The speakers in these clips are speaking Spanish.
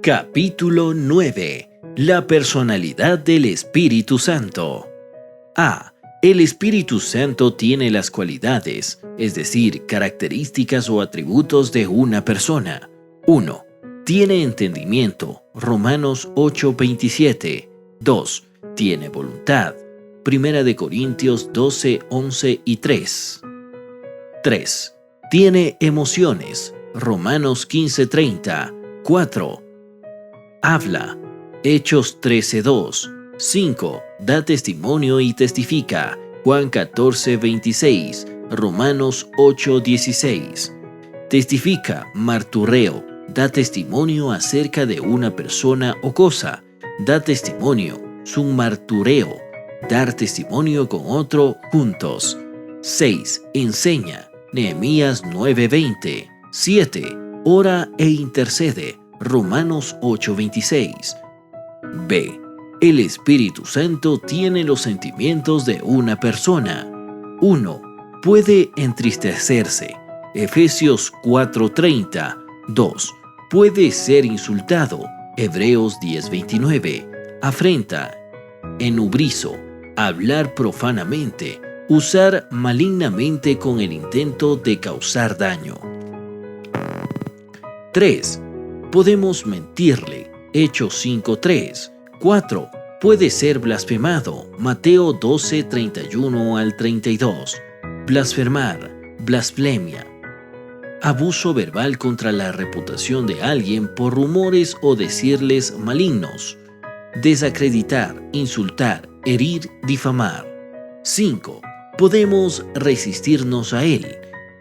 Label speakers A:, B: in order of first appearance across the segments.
A: Capítulo 9. La personalidad del Espíritu Santo. A. El Espíritu Santo tiene las cualidades, es decir, características o atributos de una persona. 1. Tiene entendimiento. Romanos 8:27. 2. Tiene voluntad. 1 Corintios 12, 11 y 3. 3. Tiene emociones. Romanos 15:30. 4. Habla. Hechos 13:2. 5. Da testimonio y testifica. Juan 14:26. Romanos 8:16. Testifica, martureo. Da testimonio acerca de una persona o cosa. Da testimonio, martureo. Dar testimonio con otro juntos. 6. Enseña. Nehemías 9:20. 7. Ora e intercede. Romanos 8:26. B. El Espíritu Santo tiene los sentimientos de una persona. 1. Puede entristecerse. Efesios 4:30. 2. Puede ser insultado. Hebreos 10:29. Afrenta. Enubrizo. Hablar profanamente. Usar malignamente con el intento de causar daño. 3. Podemos mentirle. Hechos 5:3. 4. Puede ser blasfemado. Mateo 12:31 al 32. Blasfemar, blasfemia. Abuso verbal contra la reputación de alguien por rumores o decirles malignos. Desacreditar, insultar, herir, difamar. 5. Podemos resistirnos a él.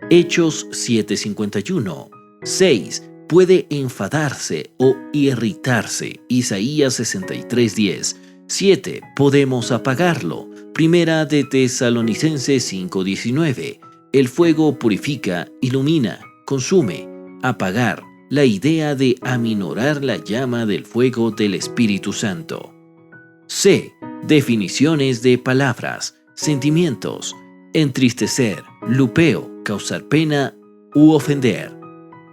A: Hechos 7:51. 6. Puede enfadarse o irritarse. Isaías 63:10. 7. Podemos apagarlo. Primera de Tesalonicenses 5:19. El fuego purifica, ilumina, consume. Apagar. La idea de aminorar la llama del fuego del Espíritu Santo. C. Definiciones de palabras. Sentimientos. Entristecer, lupeo, causar pena u ofender.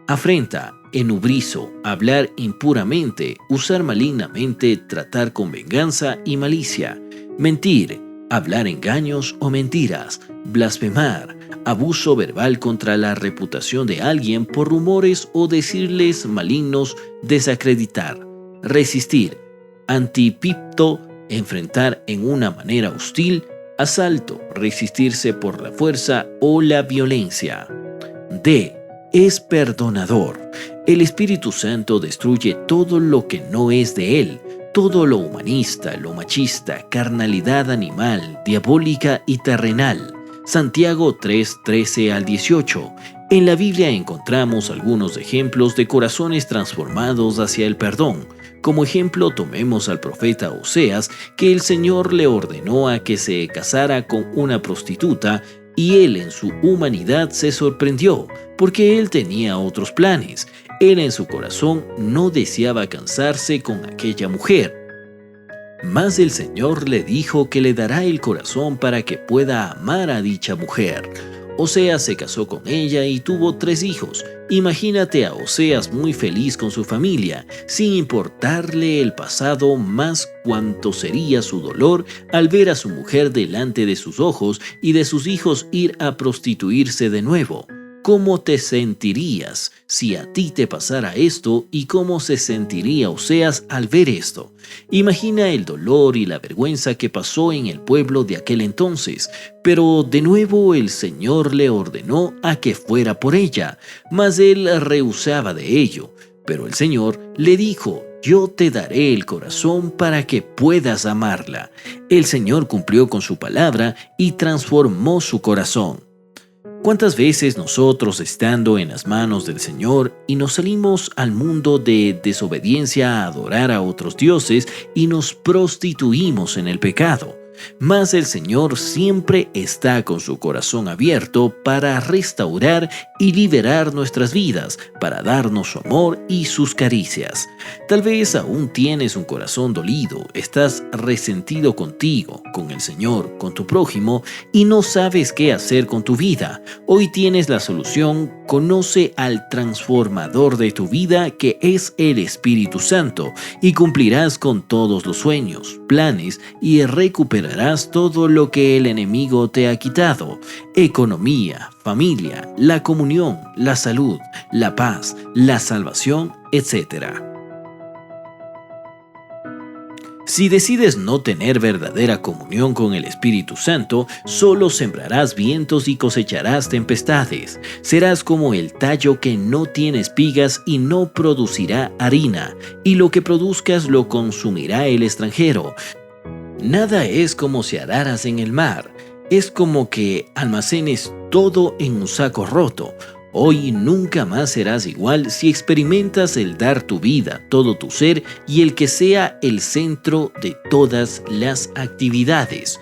A: Afrenta, enubrizo, hablar impuramente, usar malignamente, tratar con venganza y malicia. Mentir, hablar engaños o mentiras. Blasfemar, abuso verbal contra la reputación de alguien por rumores o decirles malignos. Desacreditar. Resistir, antipipto, enfrentar en una manera hostil. Asalto, resistirse por la fuerza o la violencia. D. Es perdonador. El Espíritu Santo destruye todo lo que no es de él, todo lo humanista, lo machista, carnalidad animal, diabólica y terrenal. Santiago 3:13 al 18. En la Biblia encontramos algunos ejemplos de corazones transformados hacia el perdón. Como ejemplo tomemos al profeta Oseas, que el Señor le ordenó a que se casara con una prostituta, y él en su humanidad se sorprendió, porque él tenía otros planes. Él en su corazón no deseaba casarse con aquella mujer. Mas el Señor le dijo que le dará el corazón para que pueda amar a dicha mujer. Oseas se casó con ella y tuvo 3 hijos. Imagínate a Oseas muy feliz con su familia, sin importarle el pasado, más cuánto sería su dolor al ver a su mujer delante de sus ojos y de sus hijos ir a prostituirse de nuevo. ¿Cómo te sentirías si a ti te pasara esto y cómo se sentiría Oseas al ver esto? Imagina el dolor y la vergüenza que pasó en el pueblo de aquel entonces, pero de nuevo el Señor le ordenó a que fuera por ella, mas él rehusaba de ello. Pero el Señor le dijo: yo te daré el corazón para que puedas amarla. El Señor cumplió con su palabra y transformó su corazón. ¿Cuántas veces nosotros, estando en las manos del Señor, y nos salimos al mundo de desobediencia a adorar a otros dioses y nos prostituimos en el pecado? Mas el Señor siempre está con su corazón abierto para restaurar y liberar nuestras vidas, para darnos su amor y sus caricias. Tal vez aún tienes un corazón dolido, estás resentido contigo, con el Señor, con tu prójimo y no sabes qué hacer con tu vida. Hoy tienes la solución Conoce al transformador de tu vida, que es el Espíritu Santo, y cumplirás con todos los sueños, planes, y recuperarás todo lo que el enemigo te ha quitado: economía, familia, la comunión, la salud, la paz, la salvación, etc. Si decides no tener verdadera comunión con el Espíritu Santo, solo sembrarás vientos y cosecharás tempestades. Serás como el tallo que no tiene espigas y no producirá harina, y lo que produzcas lo consumirá el extranjero. Nada es como si araras en el mar. Es como que almacenes todo en un saco roto. Hoy nunca más serás igual si experimentas el dar tu vida, todo tu ser, y el que sea el centro de todas las actividades.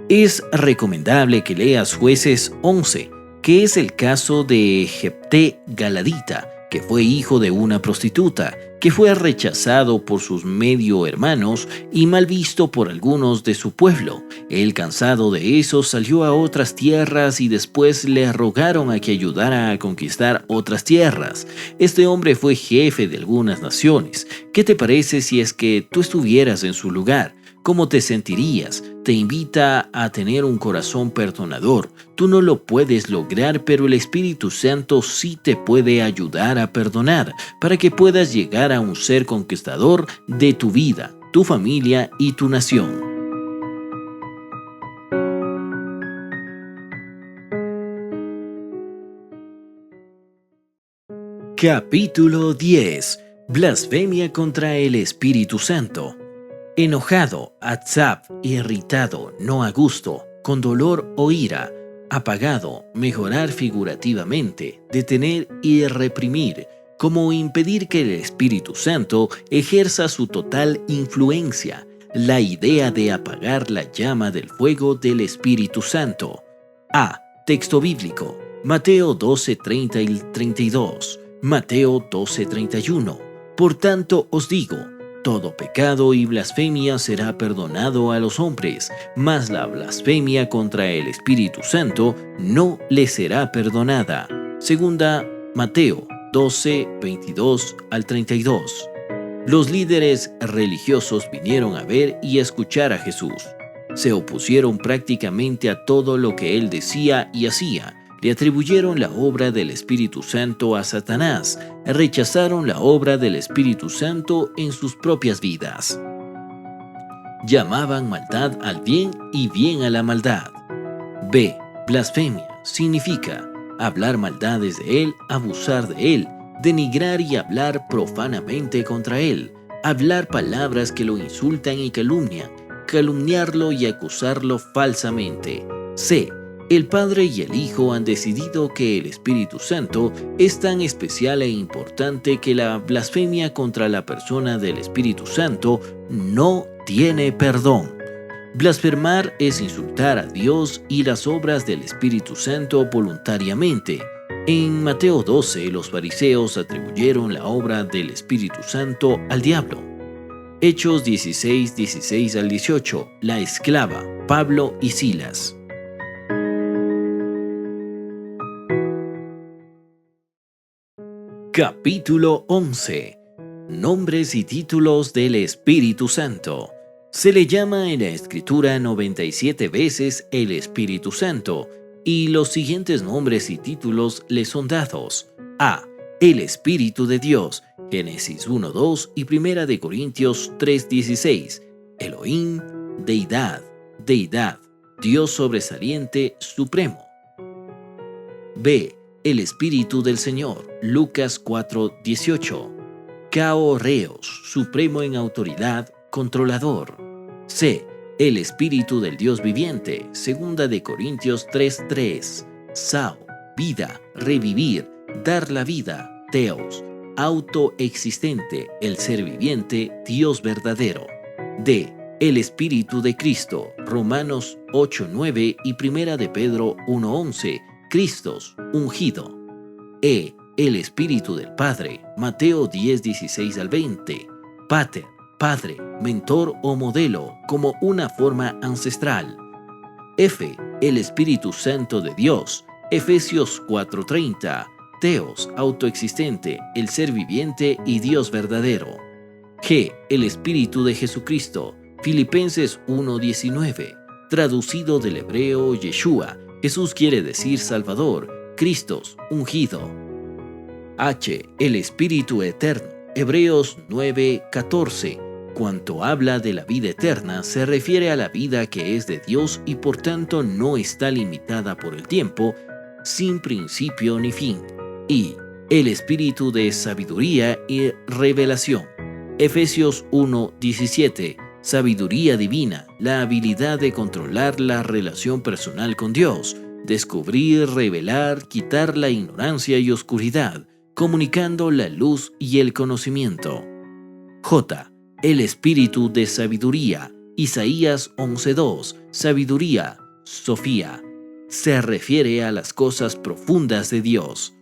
A: Es recomendable que leas Jueces 11, que es el caso de Jefté Galadita, que fue hijo de una prostituta, que fue rechazado por sus medio hermanos y mal visto por algunos de su pueblo. Él, cansado de eso, salió a otras tierras y después le rogaron a que ayudara a conquistar otras tierras. Este hombre fue jefe de algunas naciones. ¿Qué te parece si es que tú estuvieras en su lugar? ¿Cómo te sentirías? Te invita a tener un corazón perdonador. Tú no lo puedes lograr, pero el Espíritu Santo sí te puede ayudar a perdonar, para que puedas llegar a un ser conquistador de tu vida, tu familia y tu nación. Capítulo 10. Blasfemia contra el Espíritu Santo. Enojado, atzab, irritado, no a gusto, con dolor o ira, apagado, mejorar figurativamente, detener y reprimir, como impedir que el Espíritu Santo ejerza su total influencia, la idea de apagar la llama del fuego del Espíritu Santo. A. Texto bíblico: Mateo 12:30 y 32, Mateo 12:31. Por tanto os digo, todo pecado y blasfemia será perdonado a los hombres, mas la blasfemia contra el Espíritu Santo no le será perdonada. Segunda Mateo 12:22 al 32. Los líderes religiosos vinieron a ver y escuchar a Jesús. Se opusieron prácticamente a todo lo que él decía y hacía. Le atribuyeron la obra del Espíritu Santo a Satanás. Rechazaron la obra del Espíritu Santo en sus propias vidas. Llamaban maldad al bien y bien a la maldad. B. Blasfemia significa hablar maldades de él, abusar de él, denigrar y hablar profanamente contra él, hablar palabras que lo insultan y calumnian, calumniarlo y acusarlo falsamente. C. El Padre y el Hijo han decidido que el Espíritu Santo es tan especial e importante que la blasfemia contra la persona del Espíritu Santo no tiene perdón. Blasfemar es insultar a Dios y las obras del Espíritu Santo voluntariamente. En Mateo 12, los fariseos atribuyeron la obra del Espíritu Santo al diablo. Hechos 16 al 18, la esclava, Pablo y Silas. Capítulo 11. Nombres y títulos del Espíritu Santo. Se le llama en la Escritura 97 veces el Espíritu Santo, y los siguientes nombres y títulos le son dados. A. El Espíritu de Dios, Génesis 1:2 y 1 de Corintios 3:16. Elohim, deidad, deidad, Dios sobresaliente, supremo. B. El Espíritu del Señor, Lucas 4:18. Caoreos, supremo en autoridad, controlador. C. El Espíritu del Dios viviente, 2 de Corintios 3:3. Sao, vida, revivir, dar la vida, Theos, autoexistente, el ser viviente, Dios verdadero. D. El Espíritu de Cristo, Romanos 8:9 y 1 de Pedro 1:11. Cristos, ungido. E. El Espíritu del Padre, Mateo 10:16 al 20. Pater, Padre, mentor o modelo, como una forma ancestral. F. El Espíritu Santo de Dios, Efesios 4:30. Teos, autoexistente, el ser viviente y Dios verdadero. G. El Espíritu de Jesucristo. Filipenses 1:19. Traducido del hebreo Yeshua. Jesús quiere decir Salvador. Cristos, ungido. H. El Espíritu Eterno. Hebreos 9:14. Cuanto habla de la vida eterna, se refiere a la vida que es de Dios y por tanto no está limitada por el tiempo, sin principio ni fin. Y el Espíritu de sabiduría y revelación. Efesios 1:17. Sabiduría divina, la habilidad de controlar la relación personal con Dios, descubrir, revelar, quitar la ignorancia y oscuridad, comunicando la luz y el conocimiento. J. El Espíritu de sabiduría. Isaías 11:2. Sabiduría, Sofía. Se refiere a las cosas profundas de Dios.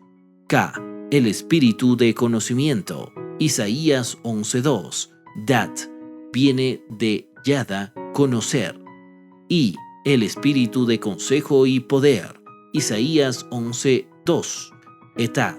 A: K. El Espíritu de conocimiento. Isaías 11:2. Dat. Viene de Yada, conocer. Y el Espíritu de consejo y poder. Isaías 11:2. Etad.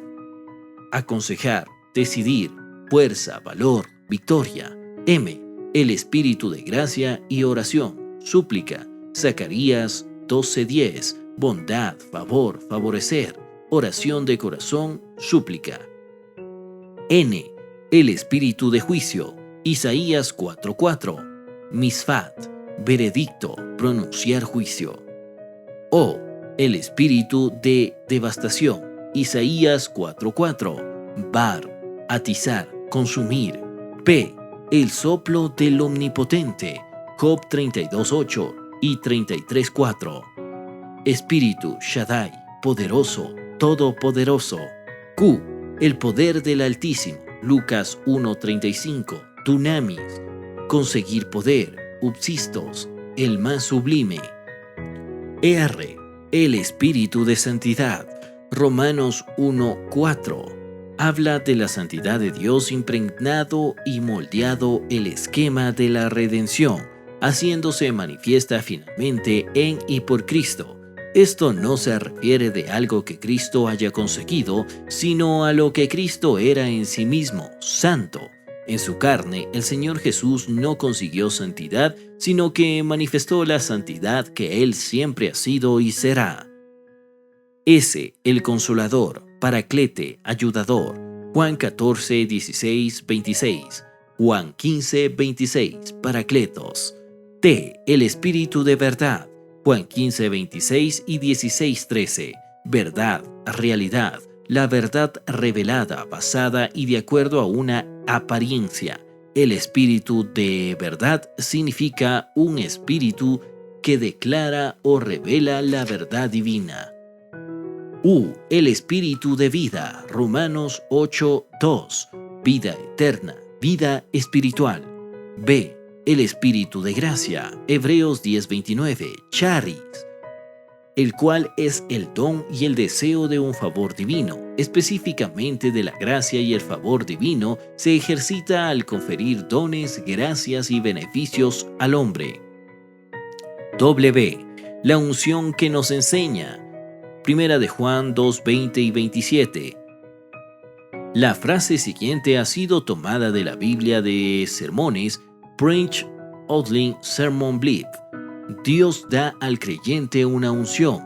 A: Aconsejar, decidir, fuerza, valor, victoria. M. El Espíritu de gracia y oración, súplica. Zacarías 12:10. Bondad, favor, favorecer, oración de corazón, súplica. N. El Espíritu de juicio. Isaías 4:4. Misfat, veredicto, pronunciar juicio. O. El Espíritu de devastación. Isaías 4:4. Bar, atizar, consumir. P. El soplo del Omnipotente. Job 32:8 y 33:4. Espíritu, Shaddai, poderoso, todopoderoso. Q. El poder del Altísimo. Lucas 1:35. Dunamis, conseguir poder. Upsistos, el más sublime. R. El Espíritu de santidad. Romanos 1:4. Habla de la santidad de Dios impregnado y moldeado el esquema de la redención, haciéndose manifiesta finalmente en y por Cristo. Esto no se refiere de algo que Cristo haya conseguido, sino a lo que Cristo era en sí mismo, santo. En su carne, el Señor Jesús no consiguió santidad, sino que manifestó la santidad que Él siempre ha sido y será. S. El Consolador, Paraclete, Ayudador. Juan 14:16, 26. Juan 15:26, Paracletos. T. El Espíritu de verdad. Juan 15:26 y 16:13. Verdad, realidad, la verdad revelada, basada y de acuerdo a una apariencia. El Espíritu de verdad significa un espíritu que declara o revela la verdad divina. U. El Espíritu de vida. Romanos 8:2. Vida eterna, vida espiritual. B. El Espíritu de gracia. Hebreos 10:29. Charis, el cual es el don y el deseo de un favor divino. Específicamente de la gracia y el favor divino se ejercita al conferir dones, gracias y beneficios al hombre. W. La unción que nos enseña. Primera de Juan 2:20 y 27. La frase siguiente ha sido tomada de la Biblia de Sermones, Preach Odling Sermon Blip. Dios da al creyente una unción.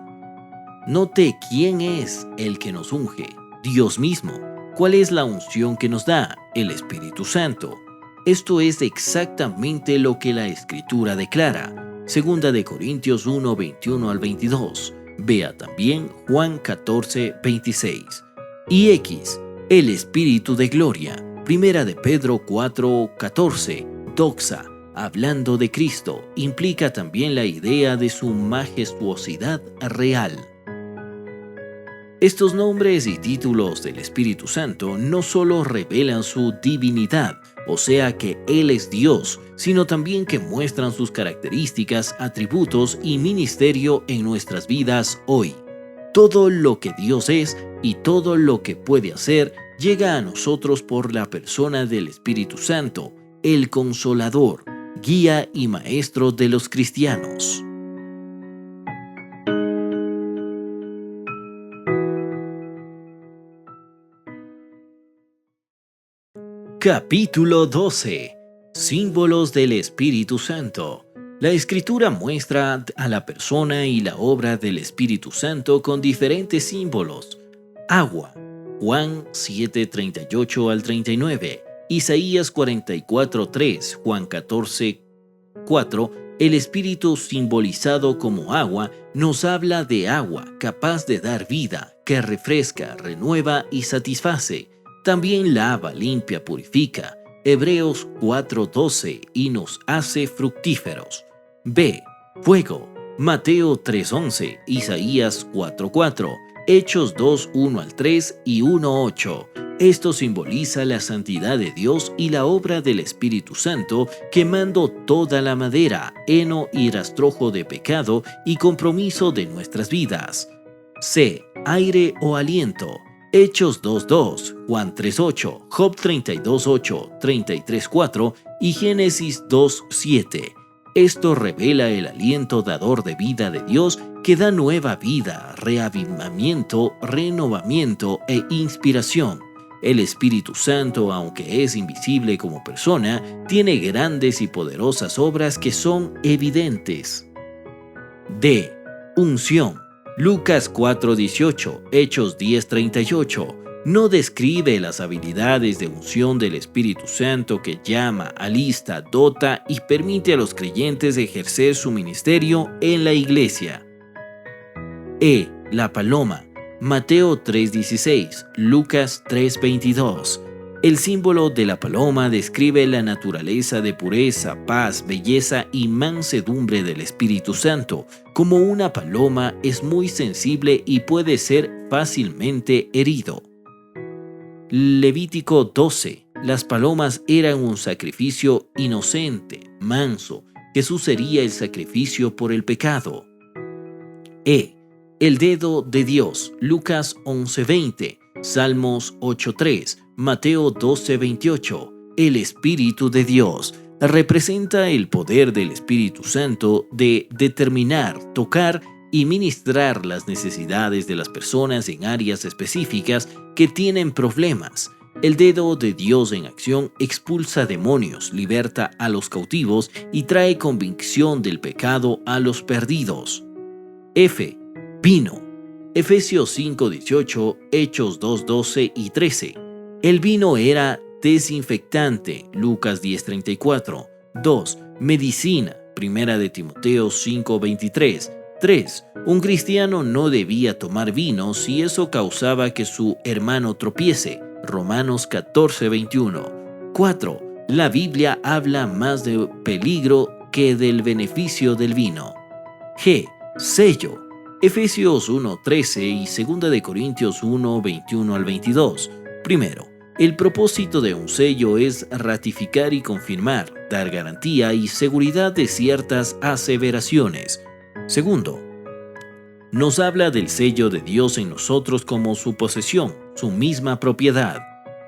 A: Note quién es el que nos unge. Dios mismo. ¿Cuál es la unción que nos da? El Espíritu Santo. Esto es exactamente lo que la Escritura declara. Segunda de Corintios 1:21 al 22. Vea también Juan 14:26. Y X. El Espíritu de gloria. Primera de Pedro 4:14. Doxa, hablando de Cristo, implica también la idea de su majestuosidad real. Estos nombres y títulos del Espíritu Santo no solo revelan su divinidad, o sea que Él es Dios, sino también que muestran sus características, atributos y ministerio en nuestras vidas hoy. Todo lo que Dios es y todo lo que puede hacer llega a nosotros por la persona del Espíritu Santo, el Consolador, guía y maestro de los cristianos. Capítulo 12. Símbolos del Espíritu Santo. La Escritura muestra a la persona y la obra del Espíritu Santo con diferentes símbolos. Agua, Juan 7:38 al 39, Isaías 44:3, Juan 14:4. El Espíritu simbolizado como agua nos habla de agua capaz de dar vida, que refresca, renueva y satisface. También lava, limpia, purifica. Hebreos 4:12 y nos hace fructíferos. B. Fuego. Mateo 3:11, Isaías 4:4, Hechos 2:1 al 3 y 1:8. Esto simboliza la santidad de Dios y la obra del Espíritu Santo, quemando toda la madera, heno y rastrojo de pecado y compromiso de nuestras vidas. C. Aire o aliento. Hechos 2:2, Juan 3:8, Job 32:8, 33:4 y Génesis 2:7. Esto revela el aliento dador de vida de Dios que da nueva vida, reavivamiento, renovamiento e inspiración. El Espíritu Santo, aunque es invisible como persona, tiene grandes y poderosas obras que son evidentes. D. Unción. Lucas 4:18, Hechos 10:38. No describe las habilidades de unción del Espíritu Santo que llama, alista, dota y permite a los creyentes ejercer su ministerio en la iglesia. E. La paloma. Mateo 3:16, Lucas 3:22. El símbolo de la paloma describe la naturaleza de pureza, paz, belleza y mansedumbre del Espíritu Santo. Como una paloma es muy sensible y puede ser fácilmente herido. Levítico 12. Las palomas eran un sacrificio inocente, manso. Jesús sería el sacrificio por el pecado. E. El dedo de Dios. Lucas 11:20, Salmos 8:3, Mateo 12:28. El Espíritu de Dios representa el poder del Espíritu Santo de determinar, tocar y ministrar las necesidades de las personas en áreas específicas que tienen problemas. El dedo de Dios en acción expulsa demonios, liberta a los cautivos y trae convicción del pecado a los perdidos. F. Vino. Efesios 5:18, Hechos 2:12 y 13. El vino era desinfectante. Lucas 10:34. 2. Medicina. Primera de Timoteo 5:23. 3. Un cristiano no debía tomar vino si eso causaba que su hermano tropiece. Romanos 14:21. 4. La Biblia habla más de peligro que del beneficio del vino. G. Sello. Efesios 1:13 y 2 de Corintios 1:21 al 22. Primero, el propósito de un sello es ratificar y confirmar, dar garantía y seguridad de ciertas aseveraciones. Segundo, nos habla del sello de Dios en nosotros como su posesión, su misma propiedad.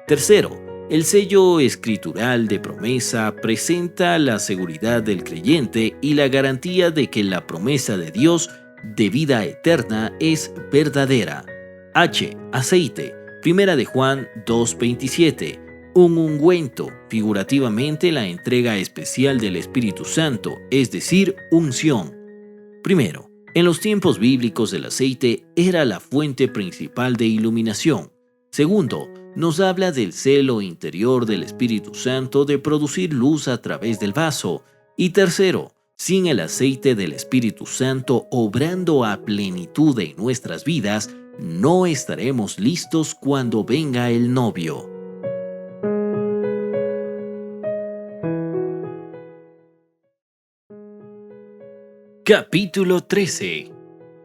A: Tercero, el sello escritural de promesa presenta la seguridad del creyente y la garantía de que la promesa de Dios de vida eterna es verdadera. H. Aceite. Primera de Juan 2:27. Un ungüento, figurativamente la entrega especial del Espíritu Santo, es decir, unción. Primero, en los tiempos bíblicos el aceite era la fuente principal de iluminación. Segundo, nos habla del celo interior del Espíritu Santo de producir luz a través del vaso. Y tercero, sin el aceite del Espíritu Santo obrando a plenitud en nuestras vidas, no estaremos listos cuando venga el novio. Capítulo 13.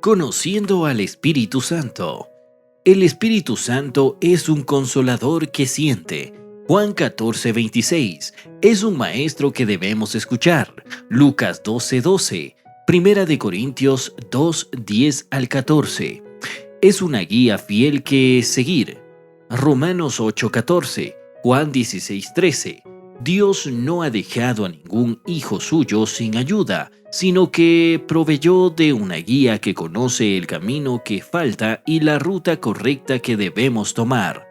A: Conociendo al Espíritu Santo. El Espíritu Santo es un consolador que siente. Juan 14:26. Es un maestro que debemos escuchar. Lucas 12:12. Primera de Corintios 2:10 al 14. Es una guía fiel que seguir. Romanos 8:14. Juan 16:13. Dios no ha dejado a ningún hijo suyo sin ayuda, sino que proveyó de una guía que conoce el camino que falta y la ruta correcta que debemos tomar.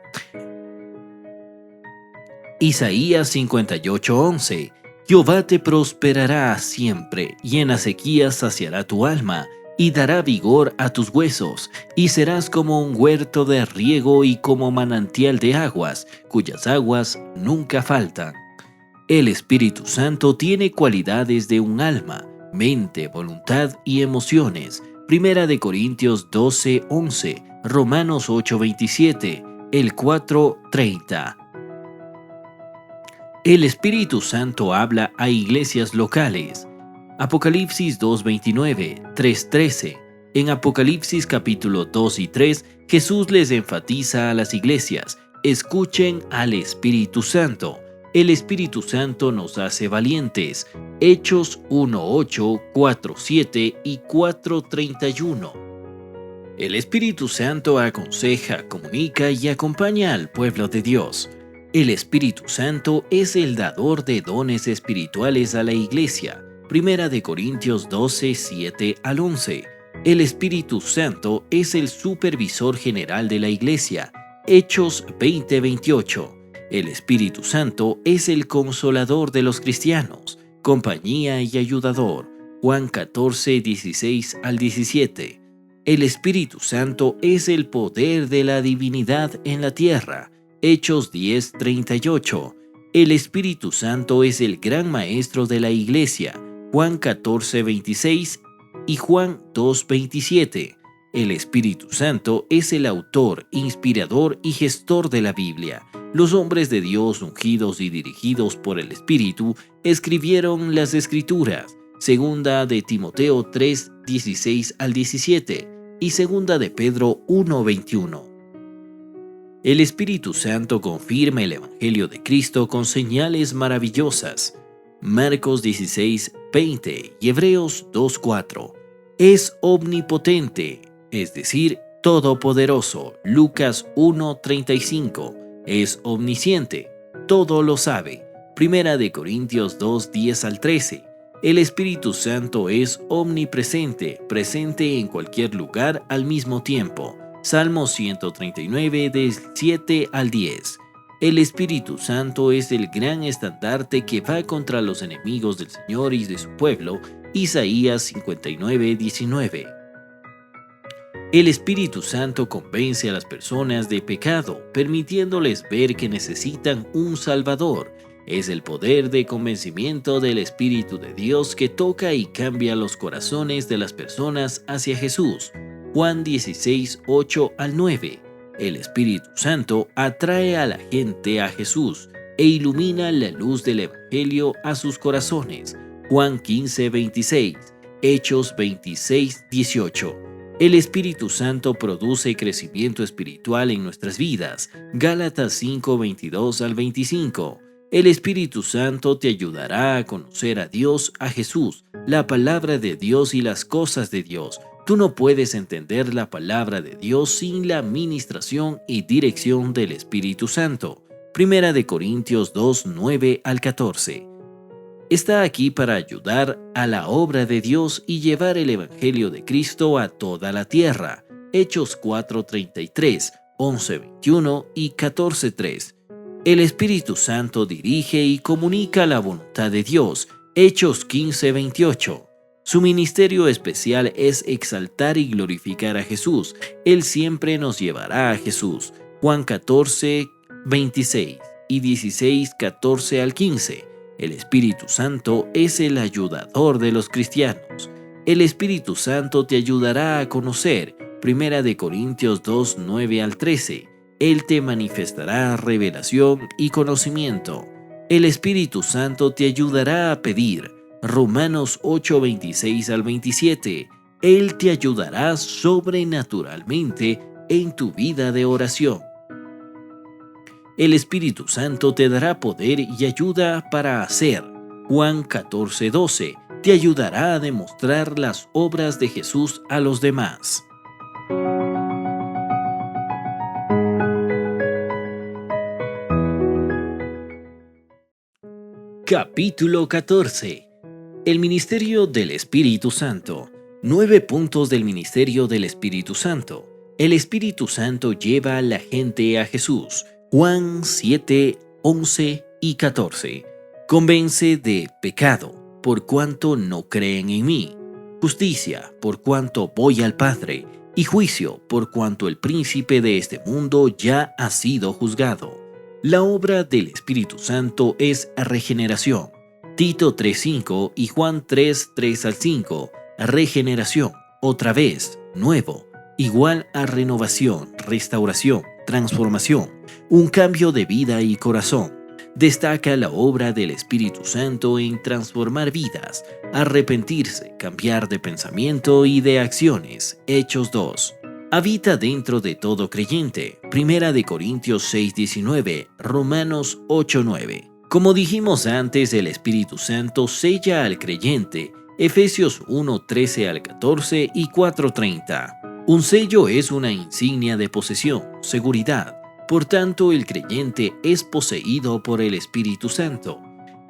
A: Isaías 58:11. Jehová te prosperará siempre, y en la sequía saciará tu alma, y dará vigor a tus huesos, y serás como un huerto de riego y como manantial de aguas, cuyas aguas nunca faltan. El Espíritu Santo tiene cualidades de un alma, mente, voluntad y emociones. Primera de Corintios 12:11, Romanos 8:27, el 4:30. El Espíritu Santo habla a iglesias locales. Apocalipsis 2:29, 3:13. En Apocalipsis capítulo 2 y 3, Jesús les enfatiza a las iglesias: escuchen al Espíritu Santo. El Espíritu Santo nos hace valientes. Hechos 1:8, 4:7 y 4:31. El Espíritu Santo aconseja, comunica y acompaña al pueblo de Dios. El Espíritu Santo es el dador de dones espirituales a la iglesia. Primera de Corintios 12, 7 al 11. El Espíritu Santo es el supervisor general de la iglesia. Hechos 20, 28. El Espíritu Santo es el consolador de los cristianos, compañía y ayudador. Juan 14, 16 al 17. El Espíritu Santo es el poder de la divinidad en la tierra. Hechos 10, 38. El Espíritu Santo es el gran maestro de la iglesia. Juan 14, 26 y Juan 2, 27. El Espíritu Santo es el autor, inspirador y gestor de la Biblia. Los hombres de Dios ungidos y dirigidos por el Espíritu escribieron las Escrituras. Segunda de Timoteo 3, 16 al 17 y segunda de Pedro 1, 21. El Espíritu Santo confirma el Evangelio de Cristo con señales maravillosas. Marcos 16, 20 y Hebreos 2, 4. Es omnipotente, es decir, todopoderoso. Lucas 1, 35. Es omnisciente, todo lo sabe. Primera de Corintios 2, 10 al 13. El Espíritu Santo es omnipresente, presente en cualquier lugar al mismo tiempo. Salmo 139, del 7 al 10. El Espíritu Santo es el gran estandarte que va contra los enemigos del Señor y de su pueblo. Isaías 59, 19. El Espíritu Santo convence a las personas de pecado, permitiéndoles ver que necesitan un Salvador. Es el poder de convencimiento del Espíritu de Dios que toca y cambia los corazones de las personas hacia Jesús. Juan 16, 8 al 9. El Espíritu Santo atrae a la gente a Jesús e ilumina la luz del Evangelio a sus corazones. Juan 15, 26. Hechos 26, 18. El Espíritu Santo produce crecimiento espiritual en nuestras vidas. Gálatas 5, 22 al 25. El Espíritu Santo te ayudará a conocer a Dios, a Jesús, la palabra de Dios y las cosas de Dios. Tú no puedes entender la palabra de Dios sin la ministración y dirección del Espíritu Santo. Primera de Corintios 2, 9 al 14. Está aquí para ayudar a la obra de Dios y llevar el Evangelio de Cristo a toda la tierra. Hechos 4, 33, 11, 21 y 14, 3. El Espíritu Santo dirige y comunica la voluntad de Dios. Hechos 15, 28. Su ministerio especial es exaltar y glorificar a Jesús. Él siempre nos llevará a Jesús. Juan 14, 26 y 16, 14 al 15. El Espíritu Santo es el ayudador de los cristianos. El Espíritu Santo te ayudará a conocer. Primera de Corintios 2, 9 al 13. Él te manifestará revelación y conocimiento. El Espíritu Santo te ayudará a pedir. Romanos 8, 26 al 27. Él te ayudará sobrenaturalmente en tu vida de oración. El Espíritu Santo te dará poder y ayuda para hacer. Juan 14, 12. Te ayudará a demostrar las obras de Jesús a los demás. Capítulo 14. El ministerio del Espíritu Santo. 9 puntos del ministerio del Espíritu Santo. El Espíritu Santo lleva a la gente a Jesús. Juan 7, 11 y 14. Convence de pecado, por cuanto no creen en mí; justicia, por cuanto voy al Padre; y juicio, por cuanto el príncipe de este mundo ya ha sido juzgado. La obra del Espíritu Santo es regeneración. Tito 3:5 y Juan 3:3-5. Regeneración, otra vez, nuevo, igual a renovación, restauración, transformación, un cambio de vida y corazón. Destaca la obra del Espíritu Santo en transformar vidas, arrepentirse, cambiar de pensamiento y de acciones. Hechos 2. Habita dentro de todo creyente. 1 Corintios 6:19, Romanos 8:9. Como dijimos antes, el Espíritu Santo sella al creyente. Efesios 1:13-14 y 4:30. Un sello es una insignia de posesión, seguridad. Por tanto, el creyente es poseído por el Espíritu Santo.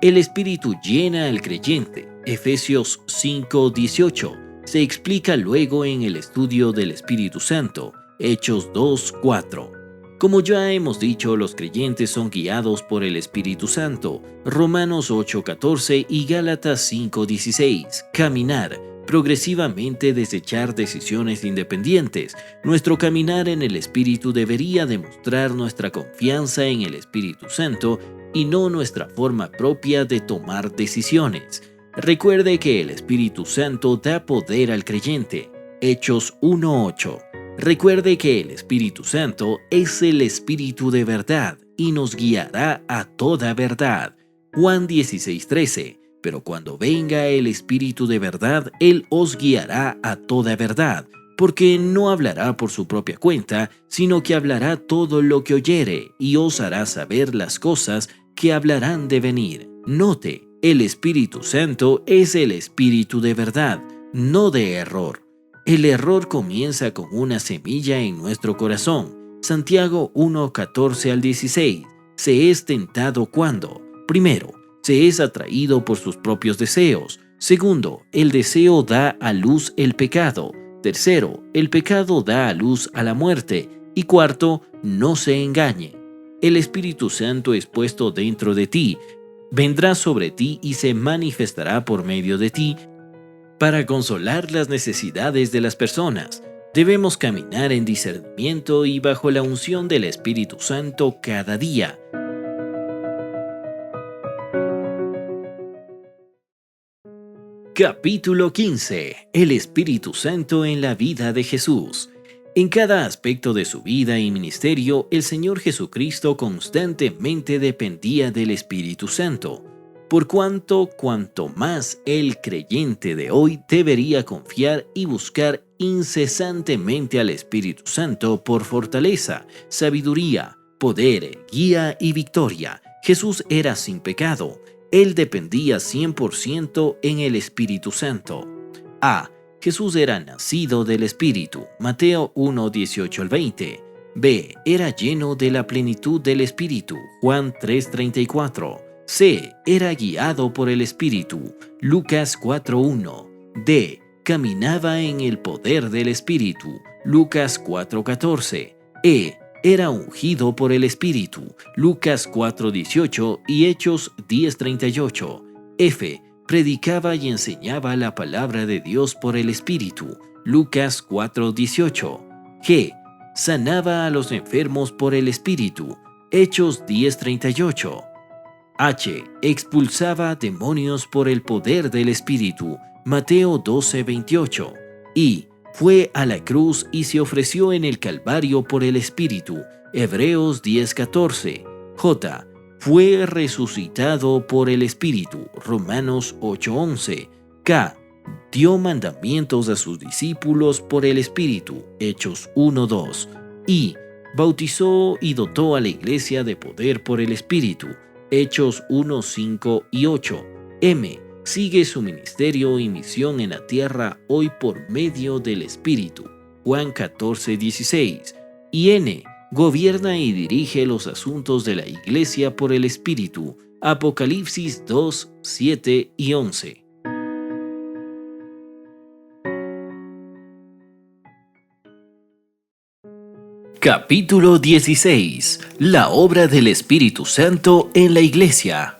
A: El Espíritu llena al creyente. Efesios 5:18. Se explica luego en el estudio del Espíritu Santo. Hechos 2:4. Como ya hemos dicho, los creyentes son guiados por el Espíritu Santo. Romanos 8:14 y Gálatas 5:16. Caminar. Progresivamente desechar decisiones independientes. Nuestro caminar en el Espíritu debería demostrar nuestra confianza en el Espíritu Santo y no nuestra forma propia de tomar decisiones. Recuerde que el Espíritu Santo da poder al creyente. Hechos 1:8. Recuerde que el Espíritu Santo es el Espíritu de verdad y nos guiará a toda verdad. Juan 16:13. Pero cuando venga el Espíritu de verdad, Él os guiará a toda verdad, porque no hablará por su propia cuenta, sino que hablará todo lo que oyere y os hará saber las cosas que hablarán de venir. Note, el Espíritu Santo es el Espíritu de verdad, no de error. El error comienza con una semilla en nuestro corazón. Santiago 1:14-16. Se es tentado cuando, primero, se es atraído por sus propios deseos. Segundo, el deseo da a luz el pecado. Tercero, el pecado da a luz a la muerte. Y cuarto, no se engañe. El Espíritu Santo es puesto dentro de ti. Vendrá sobre ti y se manifestará por medio de ti para consolar las necesidades de las personas. Debemos caminar en discernimiento y bajo la unción del Espíritu Santo cada día. Capítulo 15. El Espíritu Santo en la vida de Jesús. En cada aspecto de su vida y ministerio, el Señor Jesucristo constantemente dependía del Espíritu Santo. Por cuanto más el creyente de hoy debería confiar y buscar incesantemente al Espíritu Santo por fortaleza, sabiduría, poder, guía y victoria. Jesús era sin pecado. Él dependía 100% en el Espíritu Santo. A. Jesús era nacido del Espíritu. Mateo 1:18-20. B. Era lleno de la plenitud del Espíritu. Juan 3:34. C. Era guiado por el Espíritu. Lucas 4:1. D. Caminaba en el poder del Espíritu. Lucas 4:14. E. Era ungido por el Espíritu. Lucas 4:18 y Hechos 10:38. F. Predicaba y enseñaba la palabra de Dios por el Espíritu. Lucas 4:18. G. Sanaba a los enfermos por el Espíritu. Hechos 10:38. H. Expulsaba demonios por el poder del Espíritu. Mateo 12:28. I. Fue a la cruz y se ofreció en el Calvario por el Espíritu. Hebreos 10:14. J. Fue resucitado por el Espíritu. Romanos 8:11. K. Dio mandamientos a sus discípulos por el Espíritu. Hechos 1:2. I. Bautizó y dotó a la iglesia de poder por el Espíritu. Hechos 1:5 y 8. M. Sigue su ministerio y misión en la tierra hoy por medio del Espíritu. Juan 14:16. Y N. Gobierna y dirige los asuntos de la iglesia por el Espíritu. Apocalipsis 2:7 y 11. Capítulo 16. La obra del Espíritu Santo en la Iglesia.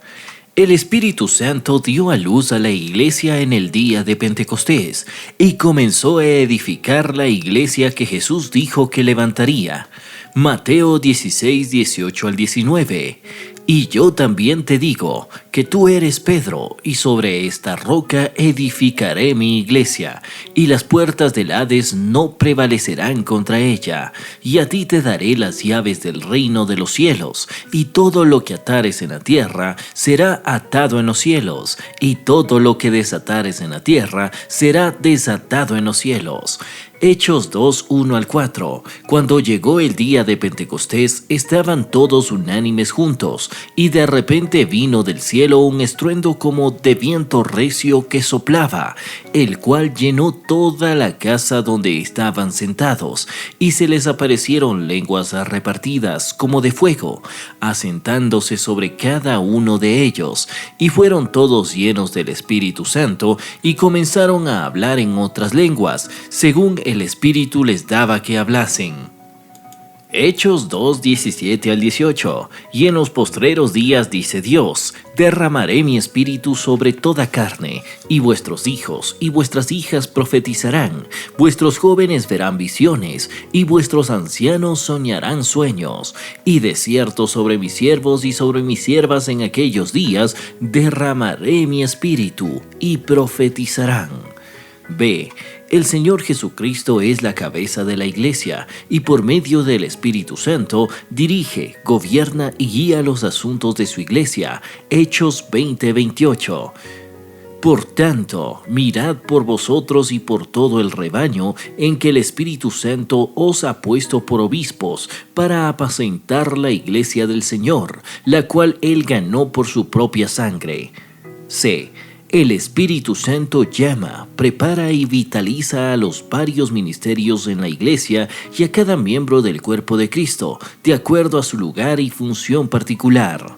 A: El Espíritu Santo dio a luz a la Iglesia en el día de Pentecostés y comenzó a edificar la Iglesia que Jesús dijo que levantaría. Mateo 16, 18 al 19. Y yo también te digo que tú eres Pedro, y sobre esta roca edificaré mi iglesia, y las puertas del Hades no prevalecerán contra ella. Y a ti te daré las llaves del reino de los cielos, y todo lo que atares en la tierra será atado en los cielos, y todo lo que desatares en la tierra será desatado en los cielos. Hechos 2, 1 al 4. Cuando llegó el día de Pentecostés, estaban todos unánimes juntos, y de repente vino del cielo un estruendo como de viento recio que soplaba, el cual llenó toda la casa donde estaban sentados, y se les aparecieron lenguas repartidas como de fuego, asentándose sobre cada uno de ellos, y fueron todos llenos del Espíritu Santo, y comenzaron a hablar en otras lenguas, según el Espíritu les daba que hablasen. Hechos 2, 17 al 18. Y en los postreros días, dice Dios, derramaré mi espíritu sobre toda carne, y vuestros hijos y vuestras hijas profetizarán, vuestros jóvenes verán visiones, y vuestros ancianos soñarán sueños. Y de cierto sobre mis siervos y sobre mis siervas en aquellos días derramaré mi espíritu, y profetizarán. B. El Señor Jesucristo es la cabeza de la Iglesia y por medio del Espíritu Santo dirige, gobierna y guía los asuntos de su Iglesia. Hechos 20:28. Por tanto, mirad por vosotros y por todo el rebaño en que el Espíritu Santo os ha puesto por obispos para apacentar la Iglesia del Señor, la cual Él ganó por su propia sangre. C. El Espíritu Santo llama, prepara y vitaliza a los varios ministerios en la Iglesia y a cada miembro del cuerpo de Cristo, de acuerdo a su lugar y función particular.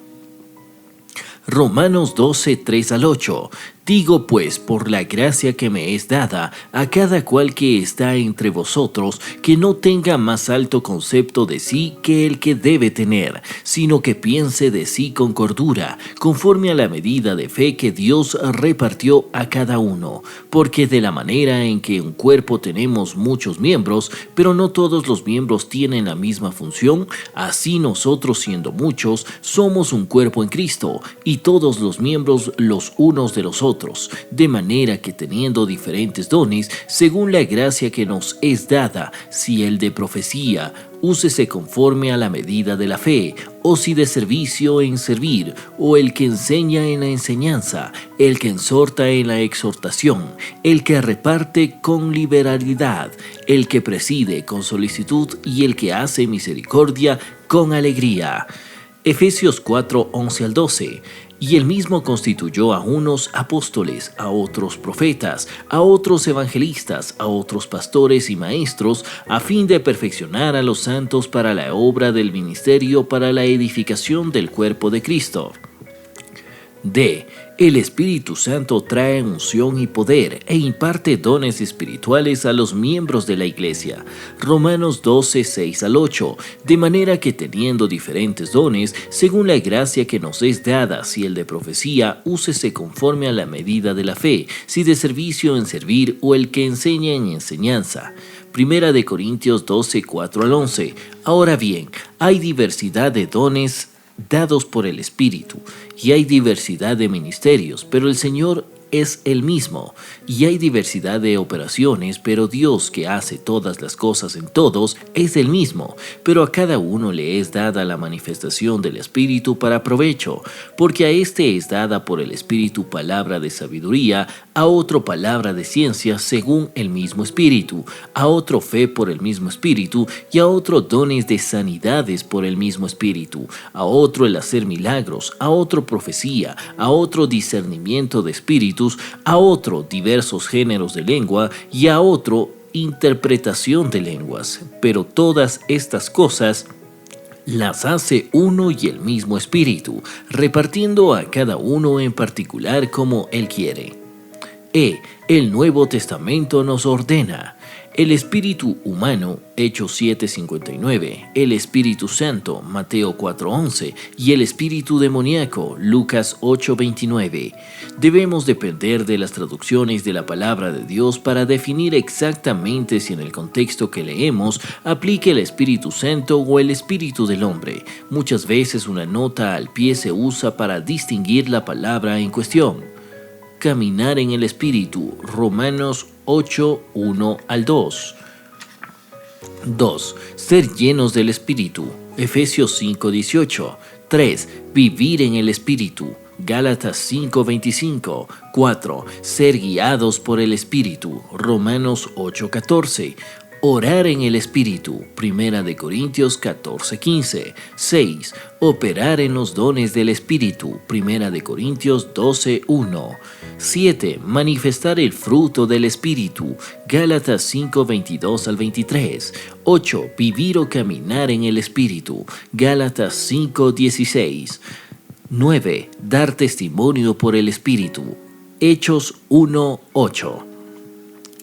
A: Romanos 12, 3 al 8. Digo pues, por la gracia que me es dada, a cada cual que está entre vosotros, que no tenga más alto concepto de sí que el que debe tener, sino que piense de sí con cordura, conforme a la medida de fe que Dios repartió a cada uno. Porque de la manera en que un cuerpo tenemos muchos miembros, pero no todos los miembros tienen la misma función, así nosotros, siendo muchos, somos un cuerpo en Cristo, y todos los miembros los unos de los otros, de manera que teniendo diferentes dones, según la gracia que nos es dada, si el de profecía, úsese conforme a la medida de la fe, o si de servicio en servir, o el que enseña en la enseñanza, el que exhorta en la exhortación, el que reparte con liberalidad, el que preside con solicitud y el que hace misericordia con alegría. Efesios 4, 11 al 12. Y él mismo constituyó a unos apóstoles, a otros profetas, a otros evangelistas, a otros pastores y maestros, a fin de perfeccionar a los santos para la obra del ministerio, para la edificación del cuerpo de Cristo. D. El Espíritu Santo trae unción y poder e imparte dones espirituales a los miembros de la Iglesia. Romanos 12, 6 al 8. De manera que teniendo diferentes dones, según la gracia que nos es dada, si el de profecía, úsese conforme a la medida de la fe, si de servicio en servir o el que enseña en enseñanza. Primera de Corintios 12, 4 al 11. Ahora bien, hay diversidad de dones dados por el Espíritu, y hay diversidad de ministerios, pero el Señor es el mismo, y hay diversidad de operaciones, pero Dios, que hace todas las cosas en todos, es el mismo, pero a cada uno le es dada la manifestación del Espíritu para provecho, porque a éste es dada por el Espíritu palabra de sabiduría, a otro palabra de ciencia según el mismo Espíritu, a otro fe por el mismo Espíritu, y a otro dones de sanidades por el mismo Espíritu, a otro el hacer milagros, a otro profecía, a otro discernimiento de espíritus, a otro diversos géneros de lengua y a otro interpretación de lenguas. Pero todas estas cosas las hace uno y el mismo Espíritu, repartiendo a cada uno en particular como Él quiere. El Nuevo Testamento nos ordena. El espíritu humano, Hechos 7:59, el Espíritu Santo, Mateo 4:11, y el espíritu demoníaco, Lucas 8:29. Debemos depender de las traducciones de la palabra de Dios para definir exactamente si en el contexto que leemos aplica el Espíritu Santo o el espíritu del hombre. Muchas veces una nota al pie se usa para distinguir la palabra en cuestión. Caminar en el Espíritu, Romanos 8:1 al 2. 2. Ser llenos del Espíritu, Efesios 5:18. 3. Vivir en el Espíritu, Gálatas 5:25. 4. Ser guiados por el Espíritu, Romanos 8:14. Orar en el Espíritu, 1 Corintios 14:15. 6. Operar en los dones del Espíritu, 1 Corintios 12:1. 7. Manifestar el fruto del Espíritu, Gálatas 5:22 al 23. 8. Vivir o caminar en el Espíritu, Gálatas 5:16. 9. Dar testimonio por el Espíritu, Hechos 1:8.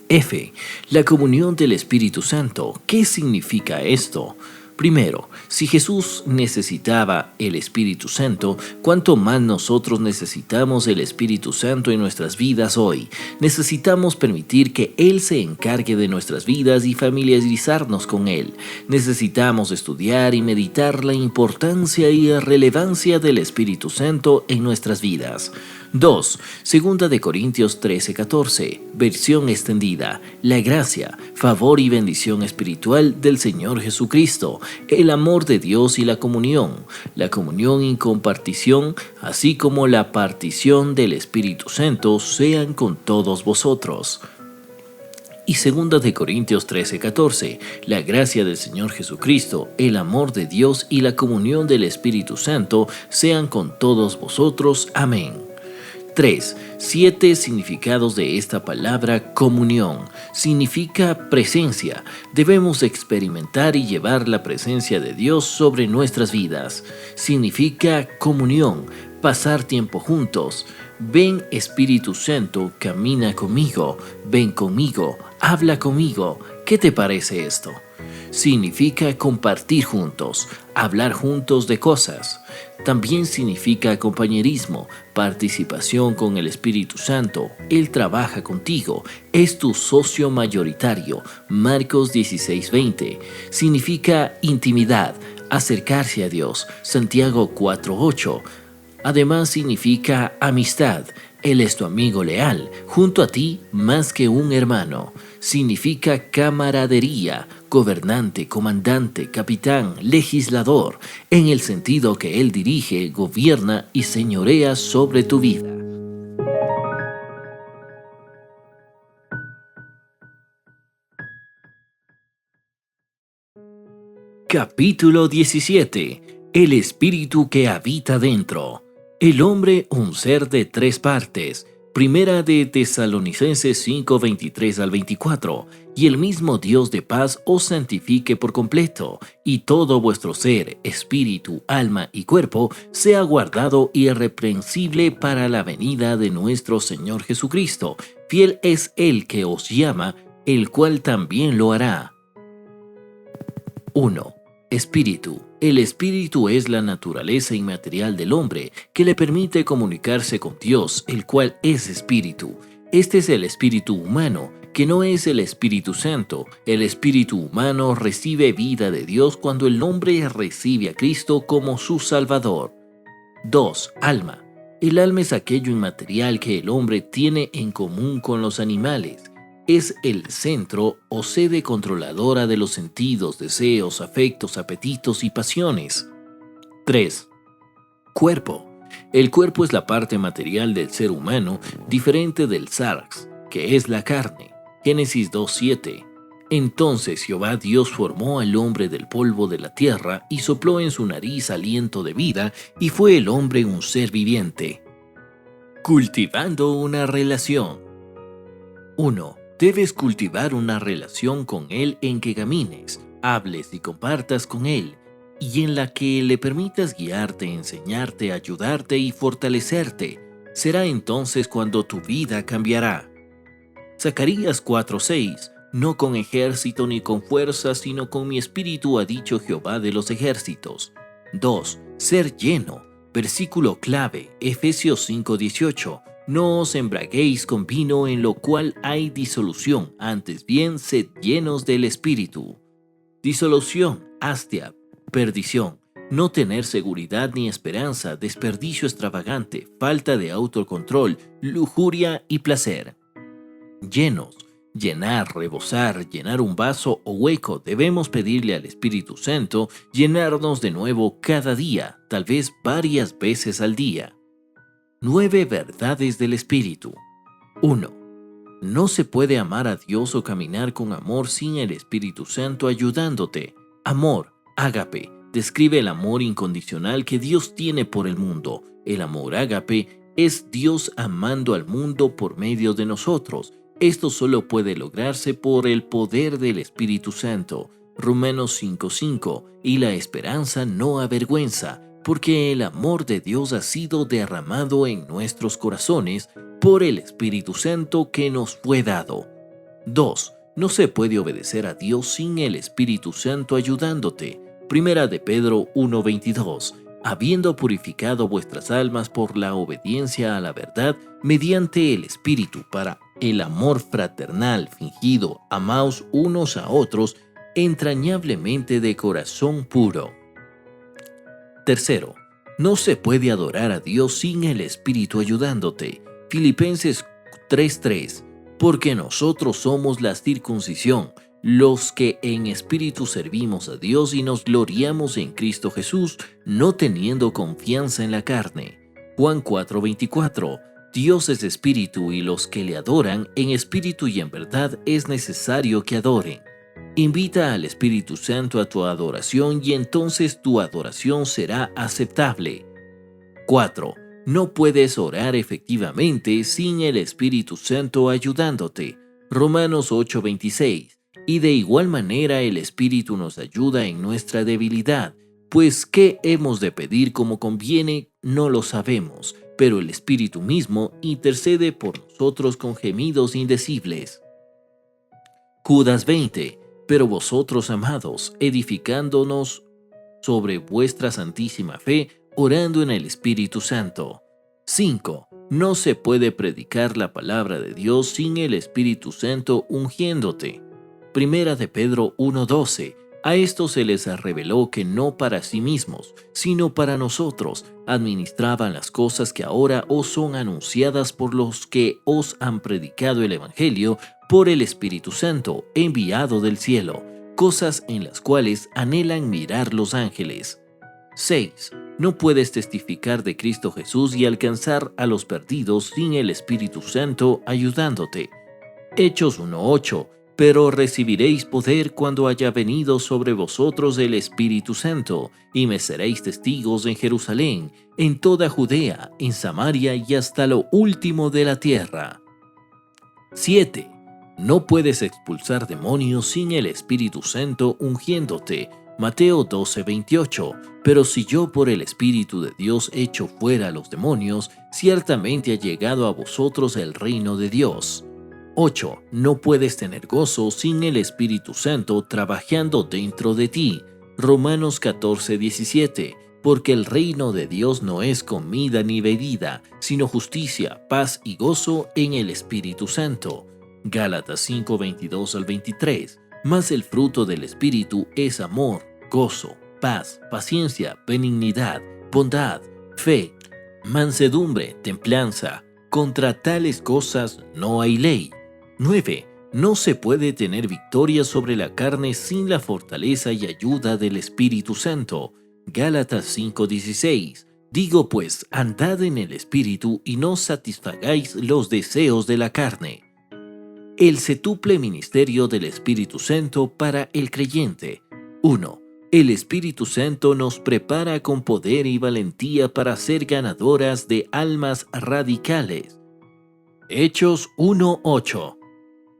A: F. La comunión del Espíritu Santo. ¿Qué significa esto? Primero, si Jesús necesitaba el Espíritu Santo, ¿cuánto más nosotros necesitamos el Espíritu Santo en nuestras vidas hoy? Necesitamos permitir que Él se encargue de nuestras vidas y familiarizarnos con Él. Necesitamos estudiar y meditar la importancia y relevancia del Espíritu Santo en nuestras vidas. 2. Segunda de Corintios 13:14, versión extendida. La gracia, favor y bendición espiritual del Señor Jesucristo, el amor de Dios y la comunión y compartición, así como la partición del Espíritu Santo, sean con todos vosotros. Y segunda de Corintios 13:14, la gracia del Señor Jesucristo, el amor de Dios y la comunión del Espíritu Santo, sean con todos vosotros. Amén. 3. 7 significados de esta palabra comunión. Significa presencia. Debemos experimentar y llevar la presencia de Dios sobre nuestras vidas. Significa comunión, pasar tiempo juntos. Ven Espíritu Santo, camina conmigo. Ven conmigo, habla conmigo. ¿Qué te parece esto? Significa compartir juntos, hablar juntos de cosas. También significa compañerismo, participación con el Espíritu Santo. Él trabaja contigo, es tu socio mayoritario. Marcos 16:20. Significa intimidad, acercarse a Dios. Santiago 4:8. Además significa amistad. Él es tu amigo leal, junto a ti más que un hermano. Significa camaradería, gobernante, comandante, capitán, legislador, en el sentido que Él dirige, gobierna y señorea sobre tu vida. Capítulo 17. El espíritu que habita dentro. El hombre, un ser de tres partes. Primera de Tesalonicenses 5:23 al 24. Y el mismo Dios de paz os santifique por completo, y todo vuestro ser, espíritu, alma y cuerpo sea guardado irreprensible para la venida de nuestro Señor Jesucristo. Fiel es el que os llama, el cual también lo hará. 1. Espíritu. El espíritu es la naturaleza inmaterial del hombre que le permite comunicarse con Dios, el cual es espíritu. Este es el espíritu humano, que no es el Espíritu Santo. El espíritu humano recibe vida de Dios cuando el hombre recibe a Cristo como su Salvador. 2. Alma. El alma es aquello inmaterial que el hombre tiene en común con los animales. Es el centro o sede controladora de los sentidos, deseos, afectos, apetitos y pasiones. 3. Cuerpo. El cuerpo es la parte material del ser humano, diferente del sarx, que es la carne. Génesis 2:7. Entonces Jehová Dios formó al hombre del polvo de la tierra y sopló en su nariz aliento de vida, y fue el hombre un ser viviente. Cultivando una relación. 1. Debes cultivar una relación con Él en que camines, hables y compartas con Él, y en la que le permitas guiarte, enseñarte, ayudarte y fortalecerte. Será entonces cuando tu vida cambiará. Zacarías 4:6. No con ejército ni con fuerza, sino con mi espíritu, ha dicho Jehová de los ejércitos. 2. Ser lleno. Versículo clave, Efesios 5:18. No os embraguéis con vino en lo cual hay disolución, antes bien sed llenos del Espíritu. Disolución, hastia, perdición, no tener seguridad ni esperanza, desperdicio extravagante, falta de autocontrol, lujuria y placer. Llenos, llenar, rebosar, llenar un vaso o hueco. Debemos pedirle al Espíritu Santo llenarnos de nuevo cada día, tal vez varias veces al día. 9 verdades del Espíritu. 1. No se puede amar a Dios o caminar con amor sin el Espíritu Santo ayudándote. Amor, ágape, describe el amor incondicional que Dios tiene por el mundo. El amor ágape es Dios amando al mundo por medio de nosotros. Esto solo puede lograrse por el poder del Espíritu Santo. Romanos 5:5. Y la esperanza no avergüenza, porque el amor de Dios ha sido derramado en nuestros corazones por el Espíritu Santo que nos fue dado. 2. No se puede obedecer a Dios sin el Espíritu Santo ayudándote. Primera de Pedro 1:22. Habiendo purificado vuestras almas por la obediencia a la verdad mediante el Espíritu para el amor fraternal fingido, amaos unos a otros entrañablemente de corazón puro. Tercero, no se puede adorar a Dios sin el Espíritu ayudándote. Filipenses 3:3. Porque nosotros somos la circuncisión, los que en espíritu servimos a Dios y nos gloriamos en Cristo Jesús, no teniendo confianza en la carne. Juan 4:24. Dios es espíritu y los que le adoran en espíritu y en verdad es necesario que adoren. Invita al Espíritu Santo a tu adoración y entonces tu adoración será aceptable. 4. No puedes orar efectivamente sin el Espíritu Santo ayudándote. Romanos 8:26. Y de igual manera el Espíritu nos ayuda en nuestra debilidad, pues ¿qué hemos de pedir como conviene? No lo sabemos, pero el Espíritu mismo intercede por nosotros con gemidos indecibles. Judas 20. Pero vosotros, amados, edificándonos sobre vuestra santísima fe, orando en el Espíritu Santo. 5. No se puede predicar la palabra de Dios sin el Espíritu Santo ungiéndote. Primera de Pedro 1:12. A estos se les reveló que no para sí mismos, sino para nosotros, administraban las cosas que ahora os son anunciadas por los que os han predicado el Evangelio por el Espíritu Santo, enviado del cielo, cosas en las cuales anhelan mirar los ángeles. 6. No puedes testificar de Cristo Jesús y alcanzar a los perdidos sin el Espíritu Santo ayudándote. Hechos 1:8. Pero recibiréis poder cuando haya venido sobre vosotros el Espíritu Santo, y me seréis testigos en Jerusalén, en toda Judea, en Samaria y hasta lo último de la tierra. 7. No puedes expulsar demonios sin el Espíritu Santo ungiéndote. Mateo 12:28. Pero si yo por el Espíritu de Dios echo fuera a los demonios, ciertamente ha llegado a vosotros el reino de Dios. 8. No puedes tener gozo sin el Espíritu Santo trabajando dentro de ti. Romanos 14:17. Porque el reino de Dios no es comida ni bebida, sino justicia, paz y gozo en el Espíritu Santo. Gálatas 5:22 al 23. Mas el fruto del Espíritu es amor, gozo, paz, paciencia, benignidad, bondad, fe, mansedumbre, templanza. Contra tales cosas no hay ley. 9. No se puede tener victoria sobre la carne sin la fortaleza y ayuda del Espíritu Santo. Gálatas 5:16. Digo pues, andad en el Espíritu y no satisfagáis los deseos de la carne. El cetuple ministerio del Espíritu Santo para el creyente. 1. El Espíritu Santo nos prepara con poder y valentía para ser ganadoras de almas radicales. Hechos 1:8.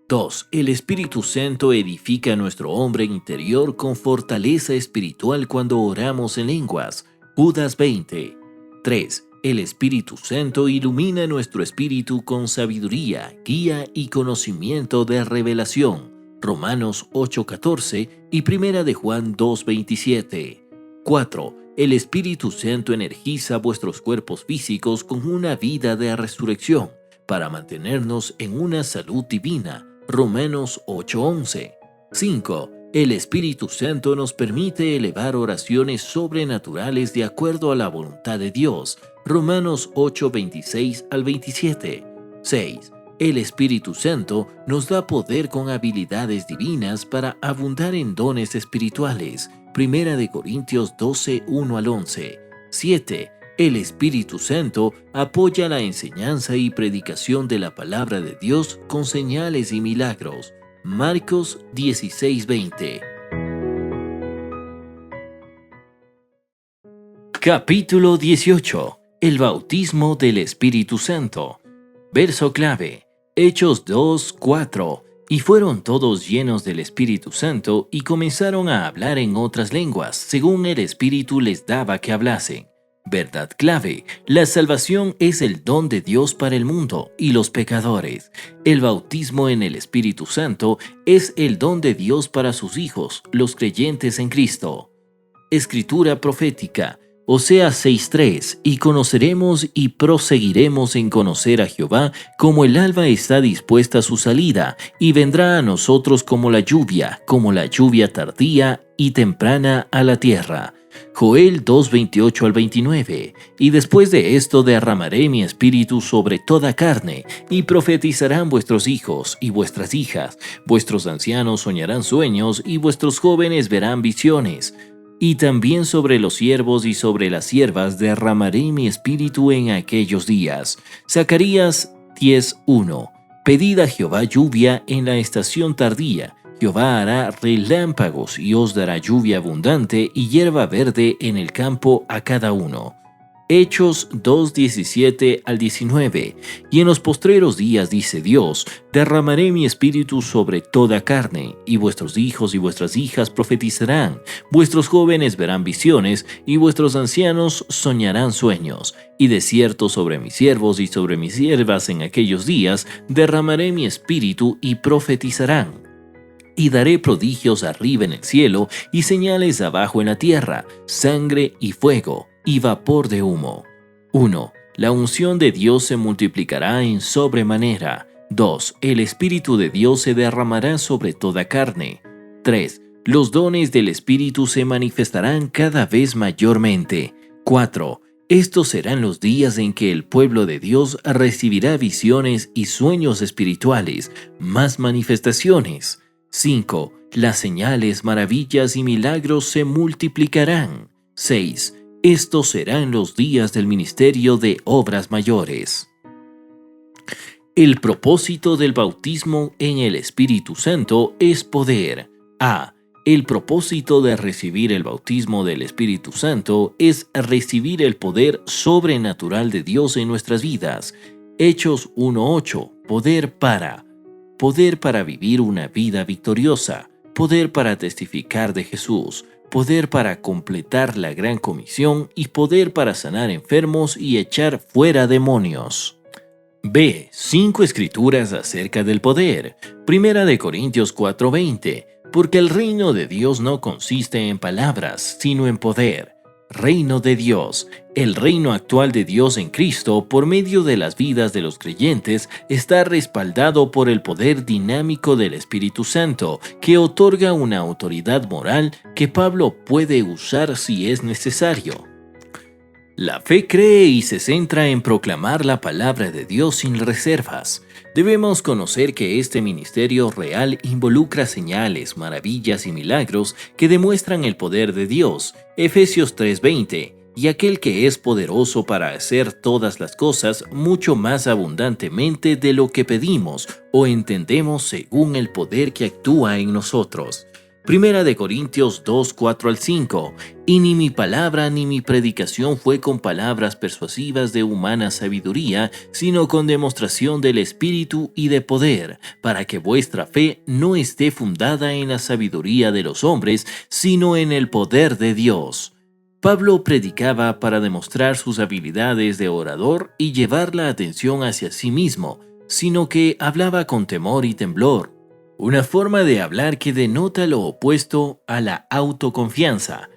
A: 2. El Espíritu Santo edifica nuestro hombre interior con fortaleza espiritual cuando oramos en lenguas. Judas 20. 3. El Espíritu Santo ilumina nuestro espíritu con sabiduría, guía y conocimiento de revelación. Romanos 8:14 y 1 de Juan 2:27. 4. El Espíritu Santo energiza vuestros cuerpos físicos con una vida de resurrección para mantenernos en una salud divina. Romanos 8:11. 5. El Espíritu Santo nos permite elevar oraciones sobrenaturales de acuerdo a la voluntad de Dios. Romanos 8:26 al 27. 6. El Espíritu Santo nos da poder con habilidades divinas para abundar en dones espirituales. 1 de Corintios 12:1 al 11. 7. El Espíritu Santo apoya la enseñanza y predicación de la palabra de Dios con señales y milagros. Marcos 16:20. Capítulo 18. El bautismo del Espíritu Santo. Verso clave. Hechos 2:4. Y fueron todos llenos del Espíritu Santo y comenzaron a hablar en otras lenguas, según el Espíritu les daba que hablasen. Verdad clave. La salvación es el don de Dios para el mundo y los pecadores. El bautismo en el Espíritu Santo es el don de Dios para sus hijos, los creyentes en Cristo. Escritura profética. Oseas 6:3. Y conoceremos y proseguiremos en conocer a Jehová, como el alba está dispuesta a su salida, y vendrá a nosotros como la lluvia tardía y temprana a la tierra. Joel 2:28 al 29. Y después de esto derramaré mi espíritu sobre toda carne, y profetizarán vuestros hijos y vuestras hijas, vuestros ancianos soñarán sueños, y vuestros jóvenes verán visiones. Y también sobre los siervos y sobre las siervas derramaré mi espíritu en aquellos días. Zacarías 10:1. Pedid a Jehová lluvia en la estación tardía. Jehová hará relámpagos y os dará lluvia abundante y hierba verde en el campo a cada uno. Hechos 2:17 al 19. Y en los postreros días, dice Dios, derramaré mi espíritu sobre toda carne, y vuestros hijos y vuestras hijas profetizarán, vuestros jóvenes verán visiones, y vuestros ancianos soñarán sueños. Y de cierto sobre mis siervos y sobre mis siervas en aquellos días derramaré mi espíritu y profetizarán. Y daré prodigios arriba en el cielo y señales abajo en la tierra, sangre y fuego y vapor de humo. 1. La unción de Dios se multiplicará en sobremanera. 2. El Espíritu de Dios se derramará sobre toda carne. 3. Los dones del Espíritu se manifestarán cada vez mayormente. 4. Estos serán los días en que el pueblo de Dios recibirá visiones y sueños espirituales, más manifestaciones. 5. Las señales, maravillas y milagros se multiplicarán. 6. Estos serán los días del ministerio de obras mayores. El propósito del bautismo en el Espíritu Santo es poder. A. El propósito de recibir el bautismo del Espíritu Santo es recibir el poder sobrenatural de Dios en nuestras vidas. Hechos 1:8. Poder para vivir una vida victoriosa, poder para testificar de Jesús, poder para completar la gran comisión y poder para sanar enfermos y echar fuera demonios. B. 5 escrituras acerca del poder. 1 de Corintios 4:20. Porque el reino de Dios no consiste en palabras, sino en poder. Reino de Dios. El reino actual de Dios en Cristo, por medio de las vidas de los creyentes, está respaldado por el poder dinámico del Espíritu Santo, que otorga una autoridad moral que Pablo puede usar si es necesario. La fe cree y se centra en proclamar la palabra de Dios sin reservas. Debemos conocer que este ministerio real involucra señales, maravillas y milagros que demuestran el poder de Dios. Efesios 3:20. Y aquel que es poderoso para hacer todas las cosas mucho más abundantemente de lo que pedimos o entendemos según el poder que actúa en nosotros. 1 de Corintios 2:4 al 5. Y ni mi palabra ni mi predicación fue con palabras persuasivas de humana sabiduría, sino con demostración del Espíritu y de poder, para que vuestra fe no esté fundada en la sabiduría de los hombres, sino en el poder de Dios. Pablo predicaba para demostrar sus habilidades de orador y llevar la atención hacia sí mismo, sino que hablaba con temor y temblor, una forma de hablar que denota lo opuesto a la autoconfianza.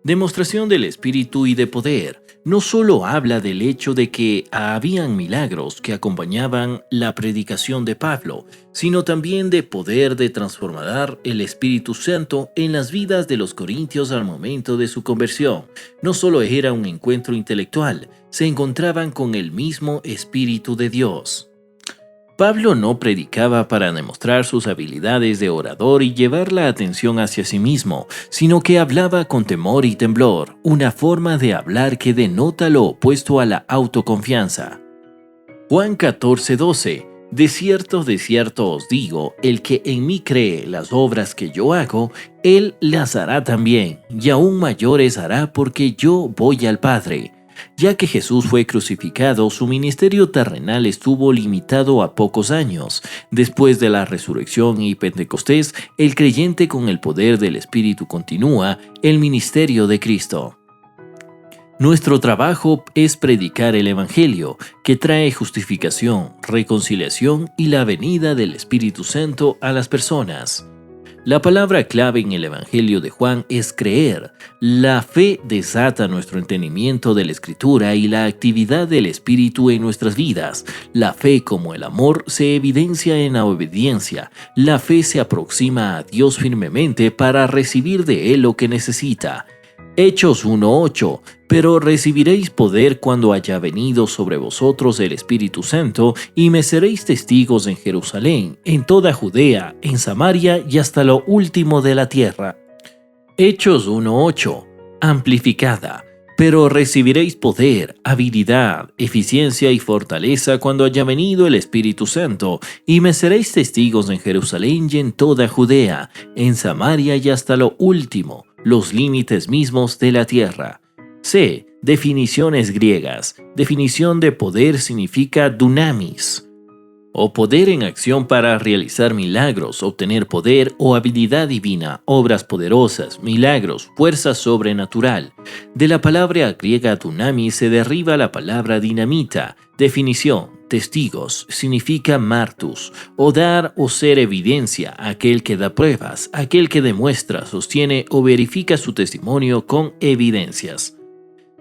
A: Demostración del espíritu y de poder. No solo habla del hecho de que habían milagros que acompañaban la predicación de Pablo, sino también de poder de transformar el Espíritu Santo en las vidas de los corintios al momento de su conversión. No solo era un encuentro intelectual, se encontraban con el mismo Espíritu de Dios. Pablo no predicaba para demostrar sus habilidades de orador y llevar la atención hacia sí mismo, sino que hablaba con temor y temblor, una forma de hablar que denota lo opuesto a la autoconfianza. Juan 14:12. De cierto os digo, el que en mí cree las obras que yo hago, él las hará también, y aún mayores hará porque yo voy al Padre. Ya que Jesús fue crucificado, su ministerio terrenal estuvo limitado a pocos años. Después de la resurrección y Pentecostés, el creyente con el poder del Espíritu continúa el ministerio de Cristo. Nuestro trabajo es predicar el Evangelio, que trae justificación, reconciliación y la venida del Espíritu Santo a las personas. La palabra clave en el Evangelio de Juan es creer. La fe desata nuestro entendimiento de la Escritura y la actividad del Espíritu en nuestras vidas. La fe, como el amor, se evidencia en la obediencia. La fe se aproxima a Dios firmemente para recibir de Él lo que necesita. Hechos 1:8. Pero recibiréis poder cuando haya venido sobre vosotros el Espíritu Santo, y me seréis testigos en Jerusalén, en toda Judea, en Samaria y hasta lo último de la tierra. Hechos 1:8. Amplificada. Pero recibiréis poder, habilidad, eficiencia y fortaleza cuando haya venido el Espíritu Santo, y me seréis testigos en Jerusalén y en toda Judea, en Samaria y hasta lo último, los límites mismos de la tierra. C. Definiciones griegas. Definición de poder significa dunamis, o poder en acción para realizar milagros, obtener poder o habilidad divina, obras poderosas, milagros, fuerza sobrenatural. De la palabra griega dunamis se deriva la palabra dinamita. Definición: testigos, significa martus, o dar o ser evidencia, aquel que da pruebas, aquel que demuestra, sostiene o verifica su testimonio con evidencias.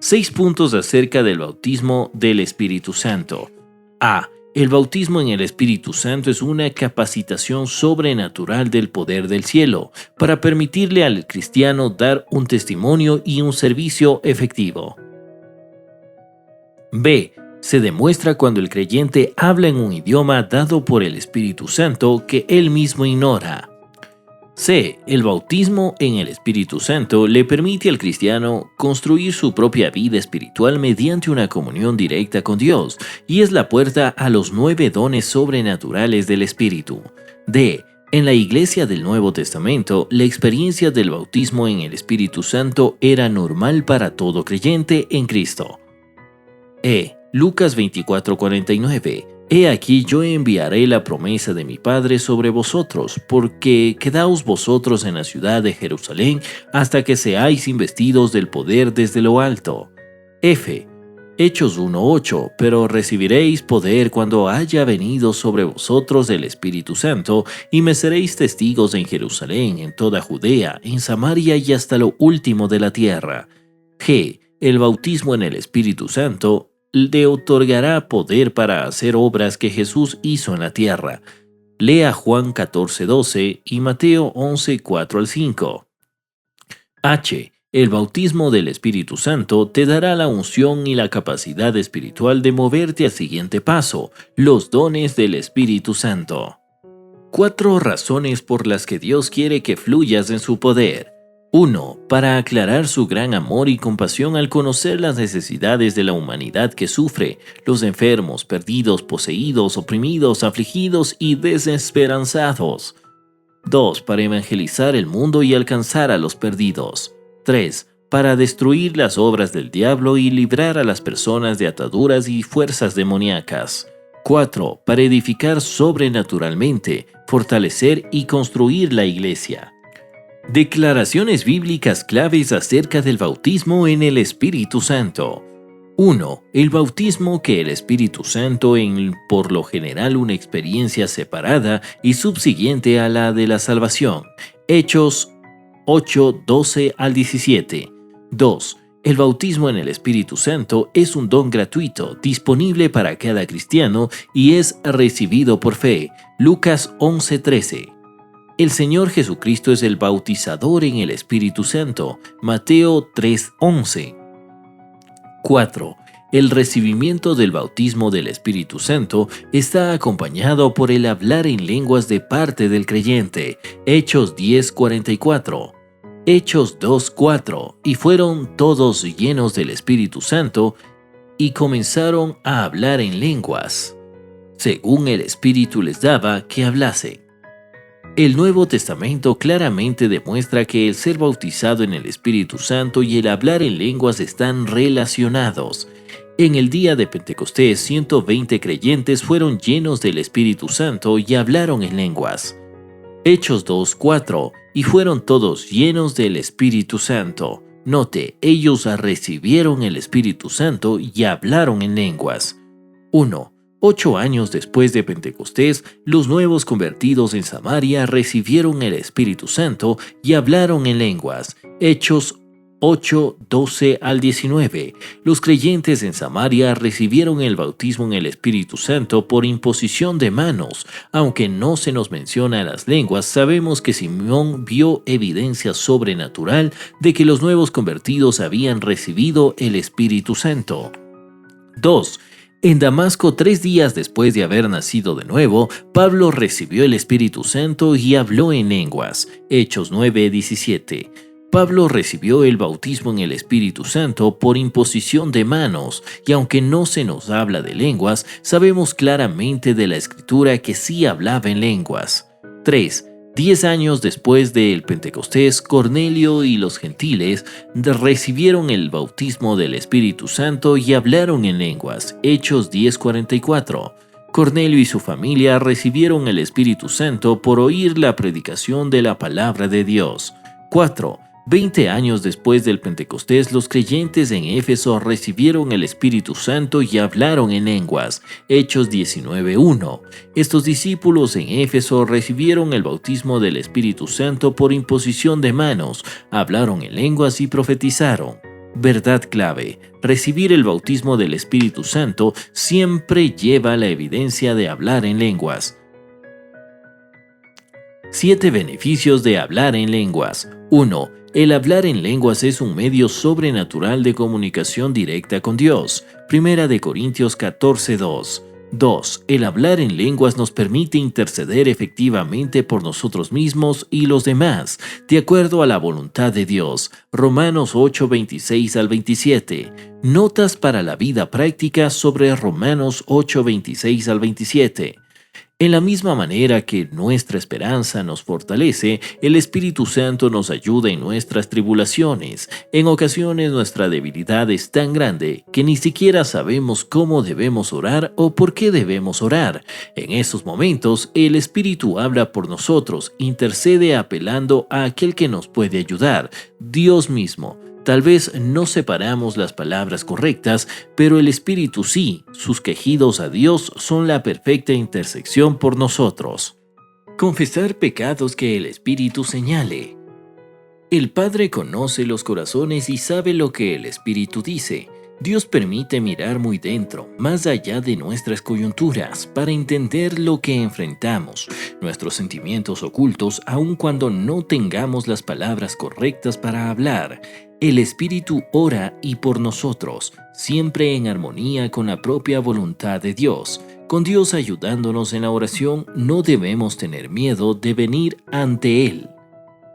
A: 6 puntos acerca del bautismo del Espíritu Santo. A. El bautismo en el Espíritu Santo es una capacitación sobrenatural del poder del cielo para permitirle al cristiano dar un testimonio y un servicio efectivo. B. Se demuestra cuando el creyente habla en un idioma dado por el Espíritu Santo que él mismo ignora. C. El bautismo en el Espíritu Santo le permite al cristiano construir su propia vida espiritual mediante una comunión directa con Dios y es la puerta a los 9 dones sobrenaturales del Espíritu. D. En la Iglesia del Nuevo Testamento, la experiencia del bautismo en el Espíritu Santo era normal para todo creyente en Cristo. E. Lucas 24:49. He aquí yo enviaré la promesa de mi Padre sobre vosotros, porque quedaos vosotros en la ciudad de Jerusalén hasta que seáis investidos del poder desde lo alto. F. Hechos 1:8. Pero recibiréis poder cuando haya venido sobre vosotros el Espíritu Santo, y me seréis testigos en Jerusalén, en toda Judea, en Samaria y hasta lo último de la tierra. G. El bautismo en el Espíritu Santo le otorgará poder para hacer obras que Jesús hizo en la tierra. Lea Juan 14:12 y Mateo 11:4-5. H. El bautismo del Espíritu Santo te dará la unción y la capacidad espiritual de moverte al siguiente paso, los dones del Espíritu Santo. 4 razones por las que Dios quiere que fluyas en su poder. 1. Para aclarar su gran amor y compasión al conocer las necesidades de la humanidad que sufre, los enfermos, perdidos, poseídos, oprimidos, afligidos y desesperanzados. 2. Para evangelizar el mundo y alcanzar a los perdidos. 3. Para destruir las obras del diablo y librar a las personas de ataduras y fuerzas demoníacas. 4. Para edificar sobrenaturalmente, fortalecer y construir la iglesia. Declaraciones bíblicas claves acerca del bautismo en el Espíritu Santo. 1. El bautismo que el Espíritu Santo en por lo general una experiencia separada y subsiguiente a la de la salvación. Hechos 8, 12 al 17. 2. El bautismo en el Espíritu Santo es un don gratuito, disponible para cada cristiano y es recibido por fe. Lucas 11:13. El Señor Jesucristo es el bautizador en el Espíritu Santo. Mateo 3:11. 4. El recibimiento del bautismo del Espíritu Santo está acompañado por el hablar en lenguas de parte del creyente. Hechos 10:44. Hechos 2:4. Y fueron todos llenos del Espíritu Santo y comenzaron a hablar en lenguas, según el Espíritu les daba que hablase. El Nuevo Testamento claramente demuestra que el ser bautizado en el Espíritu Santo y el hablar en lenguas están relacionados. En el día de Pentecostés, 120 creyentes fueron llenos del Espíritu Santo y hablaron en lenguas. Hechos 2:4. Y fueron todos llenos del Espíritu Santo. Note, ellos recibieron el Espíritu Santo y hablaron en lenguas. 1. 8 años después de Pentecostés, los nuevos convertidos en Samaria recibieron el Espíritu Santo y hablaron en lenguas. Hechos 8, 12 al 19. Los creyentes en Samaria recibieron el bautismo en el Espíritu Santo por imposición de manos. Aunque no se nos menciona las lenguas, sabemos que Simón vio evidencia sobrenatural de que los nuevos convertidos habían recibido el Espíritu Santo. 2. En Damasco, 3 días después de haber nacido de nuevo, Pablo recibió el Espíritu Santo y habló en lenguas. Hechos 9:17. Pablo recibió el bautismo en el Espíritu Santo por imposición de manos, y aunque no se nos habla de lenguas, sabemos claramente de la Escritura que sí hablaba en lenguas. 3. 10 años después del Pentecostés, Cornelio y los gentiles recibieron el bautismo del Espíritu Santo y hablaron en lenguas. Hechos 10:44. Cornelio y su familia recibieron el Espíritu Santo por oír la predicación de la palabra de Dios. 4. 20 años después del Pentecostés, los creyentes en Éfeso recibieron el Espíritu Santo y hablaron en lenguas. Hechos 19:1. Estos discípulos en Éfeso recibieron el bautismo del Espíritu Santo por imposición de manos, hablaron en lenguas y profetizaron. Verdad clave: recibir el bautismo del Espíritu Santo siempre lleva la evidencia de hablar en lenguas. 7 beneficios de hablar en lenguas. 1. El hablar en lenguas es un medio sobrenatural de comunicación directa con Dios. 1 Corintios 14:2. 2. El hablar en lenguas nos permite interceder efectivamente por nosotros mismos y los demás, de acuerdo a la voluntad de Dios. Romanos 8:26 al 27. Notas para la vida práctica sobre Romanos 8:26 al 27. En la misma manera que nuestra esperanza nos fortalece, el Espíritu Santo nos ayuda en nuestras tribulaciones. En ocasiones nuestra debilidad es tan grande que ni siquiera sabemos cómo debemos orar o por qué debemos orar. En esos momentos, el Espíritu habla por nosotros, intercede apelando a aquel que nos puede ayudar, Dios mismo. Tal vez no separamos las palabras correctas, pero el Espíritu sí. Sus quejidos a Dios son la perfecta intersección por nosotros. Confesar pecados que el Espíritu señale. El Padre conoce los corazones y sabe lo que el Espíritu dice. Dios permite mirar muy dentro, más allá de nuestras coyunturas, para entender lo que enfrentamos, nuestros sentimientos ocultos, aun cuando no tengamos las palabras correctas para hablar. El Espíritu ora y por nosotros, siempre en armonía con la propia voluntad de Dios. Con Dios ayudándonos en la oración, no debemos tener miedo de venir ante Él,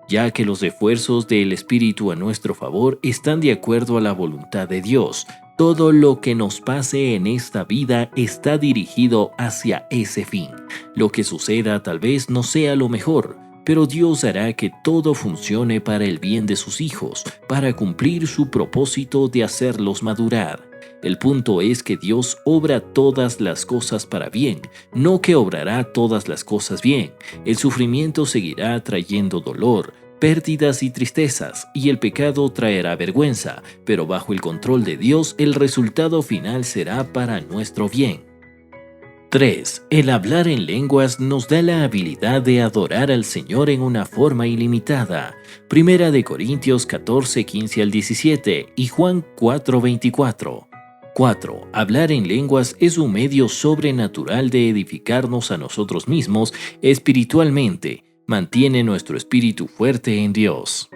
A: ya que los esfuerzos del Espíritu a nuestro favor están de acuerdo a la voluntad de Dios. Todo lo que nos pase en esta vida está dirigido hacia ese fin. Lo que suceda tal vez no sea lo mejor, pero Dios hará que todo funcione para el bien de sus hijos, para cumplir su propósito de hacerlos madurar. El punto es que Dios obra todas las cosas para bien, no que obrará todas las cosas bien. El sufrimiento seguirá trayendo dolor, pérdidas y tristezas, y el pecado traerá vergüenza, pero bajo el control de Dios el resultado final será para nuestro bien. 3. El hablar en lenguas nos da la habilidad de adorar al Señor en una forma ilimitada. Primera de Corintios 14, 15 al 17 y Juan 4, 24. 4. Hablar en lenguas es un medio sobrenatural de edificarnos a nosotros mismos espiritualmente. Mantiene nuestro espíritu fuerte en Dios.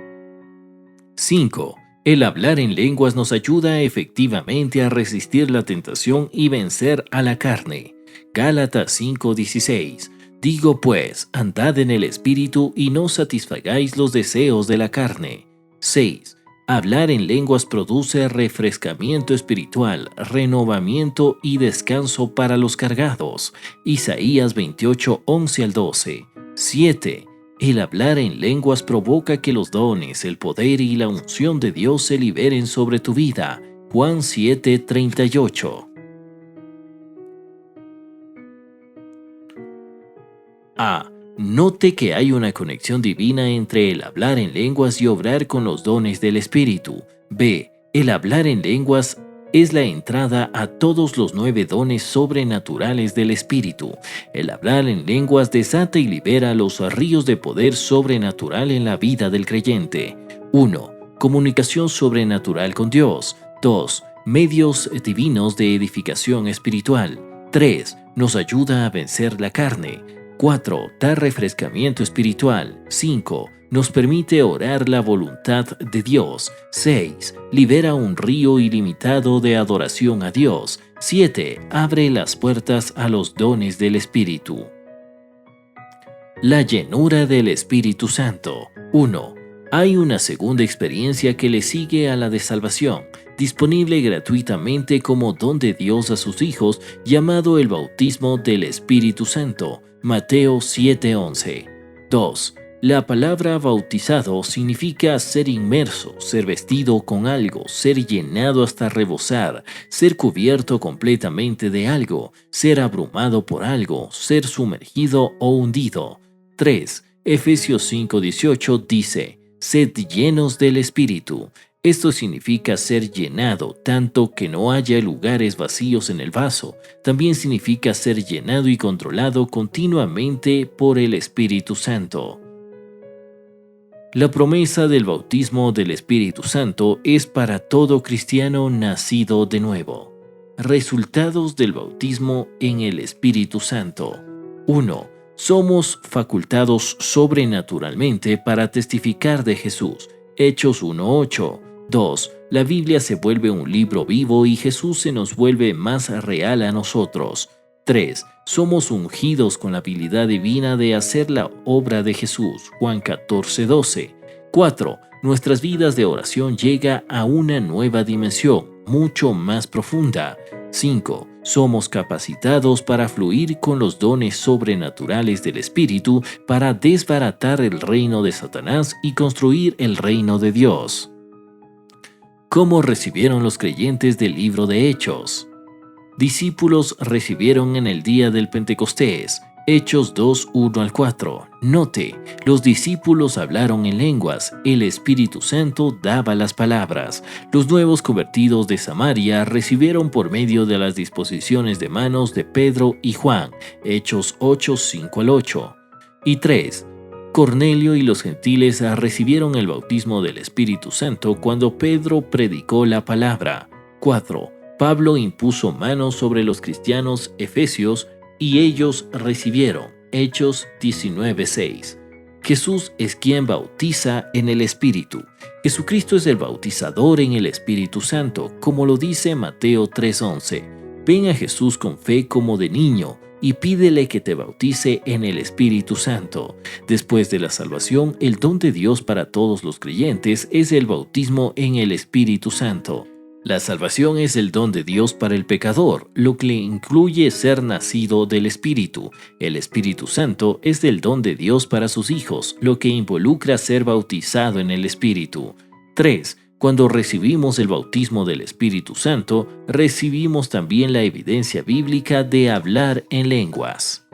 A: 5. El hablar en lenguas nos ayuda efectivamente a resistir la tentación y vencer a la carne. Gálatas 5:16. Digo pues, andad en el Espíritu y no satisfagáis los deseos de la carne. 6. Hablar en lenguas produce refrescamiento espiritual, renovamiento y descanso para los cargados. Isaías 28:11 al 12. 7. El hablar en lenguas provoca que los dones, el poder y la unción de Dios se liberen sobre tu vida. Juan 7:38. A. Note que hay una conexión divina entre el hablar en lenguas y obrar con los dones del Espíritu. B. El hablar en lenguas es la entrada a todos los 9 dones sobrenaturales del Espíritu. El hablar en lenguas desata y libera los ríos de poder sobrenatural en la vida del creyente. 1. Comunicación sobrenatural con Dios. 2. Medios divinos de edificación espiritual. 3. Nos ayuda a vencer la carne. 4. Da refrescamiento espiritual. 5. Nos permite orar la voluntad de Dios. 6. Libera un río ilimitado de adoración a Dios. 7. Abre las puertas a los dones del Espíritu. La llenura del Espíritu Santo. 1. Hay una segunda experiencia que le sigue a la de salvación, disponible gratuitamente como don de Dios a sus hijos, llamado el bautismo del Espíritu Santo. Mateo 7:11. 2. La palabra bautizado significa ser inmerso, ser vestido con algo, ser llenado hasta rebosar, ser cubierto completamente de algo, ser abrumado por algo, ser sumergido o hundido. 3. Efesios 5:18 dice: sed llenos del Espíritu. Esto significa ser llenado, tanto que no haya lugares vacíos en el vaso. También significa ser llenado y controlado continuamente por el Espíritu Santo. La promesa del bautismo del Espíritu Santo es para todo cristiano nacido de nuevo. Resultados del bautismo en el Espíritu Santo. 1. Somos facultados sobrenaturalmente para testificar de Jesús. Hechos 1:8. 2. La Biblia se vuelve un libro vivo y Jesús se nos vuelve más real a nosotros. 3. Somos ungidos con la habilidad divina de hacer la obra de Jesús. Juan 14:12. 4. Nuestras vidas de oración llega a una nueva dimensión, mucho más profunda. 5. Somos capacitados para fluir con los dones sobrenaturales del Espíritu para desbaratar el reino de Satanás y construir el reino de Dios. ¿Cómo recibieron los creyentes del libro de Hechos? Discípulos recibieron en el día del Pentecostés. Hechos 2:1 al 4. Note, los discípulos hablaron en lenguas, el Espíritu Santo daba las palabras. Los nuevos convertidos de Samaria recibieron por medio de las disposiciones de manos de Pedro y Juan. Hechos 8:5 al 8. Y 3. Cornelio y los gentiles recibieron el bautismo del Espíritu Santo cuando Pedro predicó la palabra. 4. Pablo impuso manos sobre los cristianos efesios y ellos recibieron. Hechos 19:6. Jesús es quien bautiza en el Espíritu. Jesucristo es el bautizador en el Espíritu Santo, como lo dice Mateo 3:11. Ven a Jesús con fe como de niño y pídele que te bautice en el Espíritu Santo. Después de la salvación, el don de Dios para todos los creyentes es el bautismo en el Espíritu Santo. La salvación es el don de Dios para el pecador, lo que incluye ser nacido del Espíritu. El Espíritu Santo es el don de Dios para sus hijos, lo que involucra ser bautizado en el Espíritu. 3. Cuando recibimos el bautismo del Espíritu Santo, recibimos también la evidencia bíblica de hablar en lenguas.